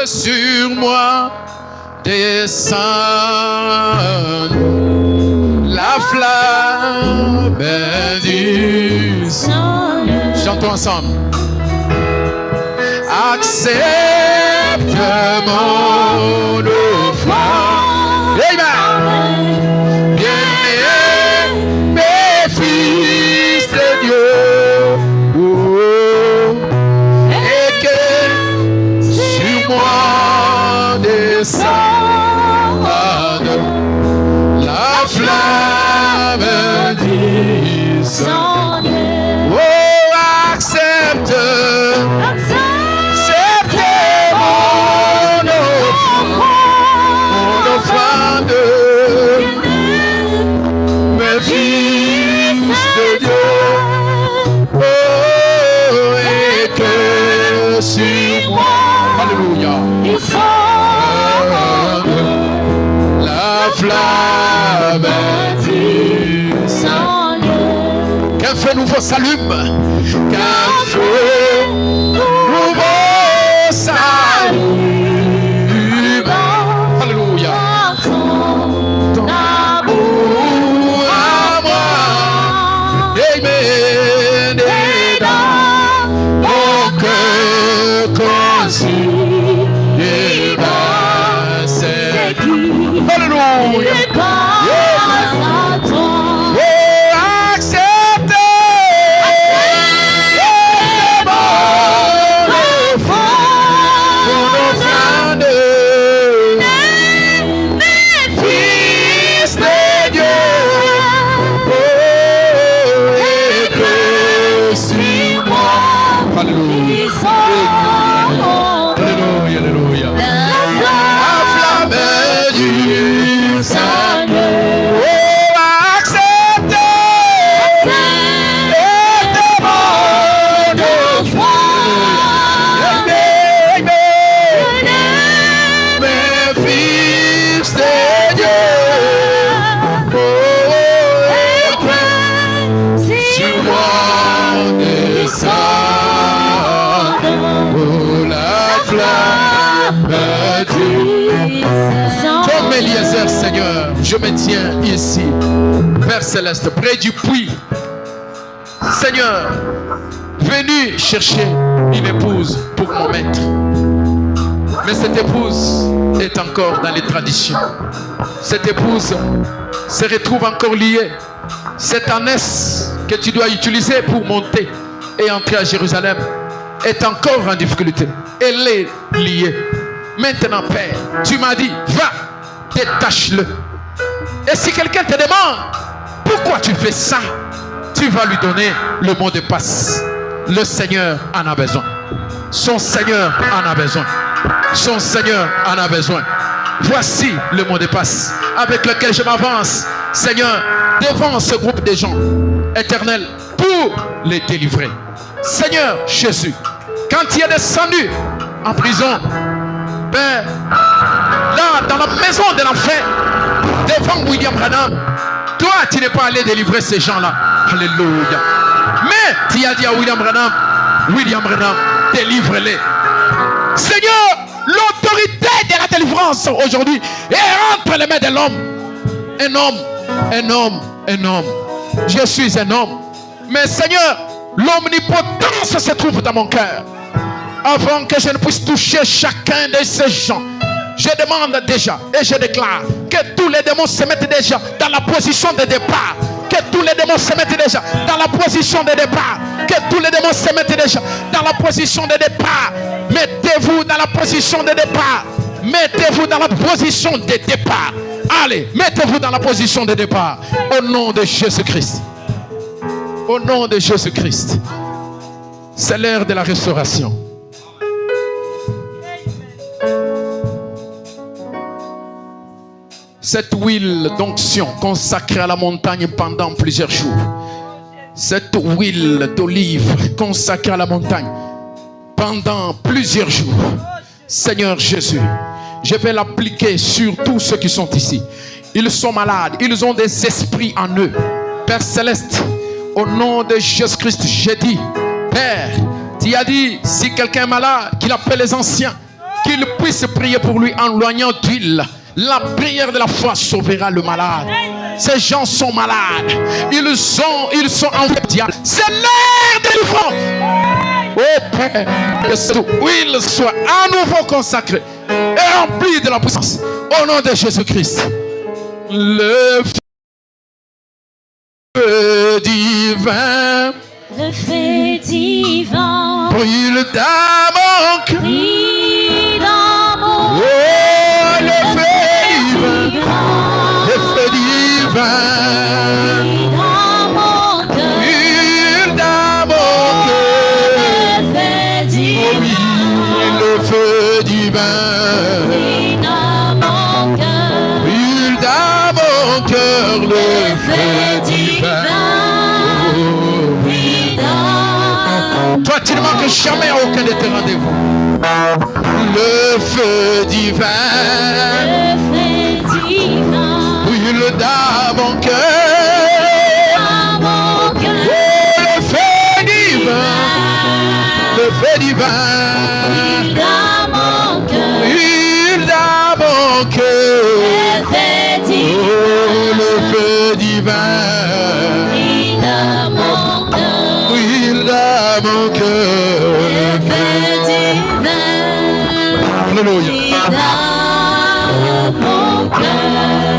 Sur moi descend la flamme du ciel. Chantons ensemble. Accepte mon offrande. Amen. Bien-aimés, mes fils de Dieu. Oh, et que sur moi descende la flamme du sang. Oh, accepte mon offrande, mes fils de Dieu. Oh, et que sur moi, alléluia, la flamme du sang. Qu'un feu nouveau s'allume, qu'un feu nouveau s'allume. Alléluia. Ton amour à moi, amen, et dans mon cœur conçu, et dans cette vie. Alléluia. Comme Eliezer, Seigneur, je me tiens ici, Père Céleste, près du puits. Seigneur, venu chercher une épouse pour mon maître. Mais cette épouse est encore dans les traditions. Cette épouse se retrouve encore liée. Cette ânesse que tu dois utiliser pour monter et entrer à Jérusalem est encore en difficulté. Elle est liée. Maintenant, Père, tu m'as dit, va, détache-le. Et si quelqu'un te demande pourquoi tu fais ça, tu vas lui donner le mot de passe. Le Seigneur en a besoin. Son Seigneur en a besoin. Son Seigneur en a besoin. Voici le mot de passe avec lequel je m'avance, Seigneur, devant ce groupe de gens éternels pour les délivrer. Seigneur Jésus, quand tu es descendu en prison. Père, là, dans la maison de l'enfer, devant William Branham, toi, tu n'es pas allé délivrer ces gens-là. Alléluia. Mais tu as dit à William Branham, délivre-les. Seigneur, l'autorité de la délivrance aujourd'hui est entre les mains de l'homme. Un homme. Je suis un homme. Mais Seigneur, l'omnipotence se trouve dans mon cœur. Avant que je ne puisse toucher chacun de ces gens, je demande déjà et je déclare que tous les démons se mettent déjà dans la position de départ. Que tous les démons se mettent déjà dans la position de départ. Que tous les démons se mettent déjà dans la position de départ. Mettez-vous dans la position de départ. Mettez-vous dans la position de départ. Allez, mettez-vous dans la position de départ. Au nom de Jésus-Christ. Au nom de Jésus-Christ. C'est l'heure de la restauration. Cette huile d'onction consacrée à la montagne pendant plusieurs jours. Cette huile d'olive consacrée à la montagne pendant plusieurs jours. Seigneur Jésus, je vais l'appliquer sur tous ceux qui sont ici. Ils sont malades, ils ont des esprits en eux. Père Céleste, au nom de Jésus-Christ, j'ai dit, Père, tu as dit, si quelqu'un est malade, qu'il appelle les anciens, qu'ils puissent prier pour lui en loignant d'huile. La prière de la foi sauvera le malade. Ces gens sont malades. Ils sont en diable. C'est l'heure de délivrance. Oh Père, que cette huile soit à nouveau consacrée et remplie de la puissance. Au nom de Jésus-Christ. Le feu divin. Le feu divin. Brûle dans mon cœur. Brille dans mon cœur. Oh, le feu divin. Le feu divin. Dans mon cœur. Brûle dans mon cœur. Le feu divin. Oui, le feu divin. Brille dans mon cœur. Brûle dans mon cœur. Le feu divin. Toi, tu ne manques jamais à aucun de tes rendez-vous. Le feu divin. Le feu divin. Brûle dans mon cœur. Dans mon cœur. Oh, le feu divin. Le feu divin. Dans mon cœur. Brûle dans mon cœur. Le feu divin. Oh, le feu divin. Dans mon cœur. Brûle dans mon cœur. Le feu divin. Alléluia. Dans mon cœur.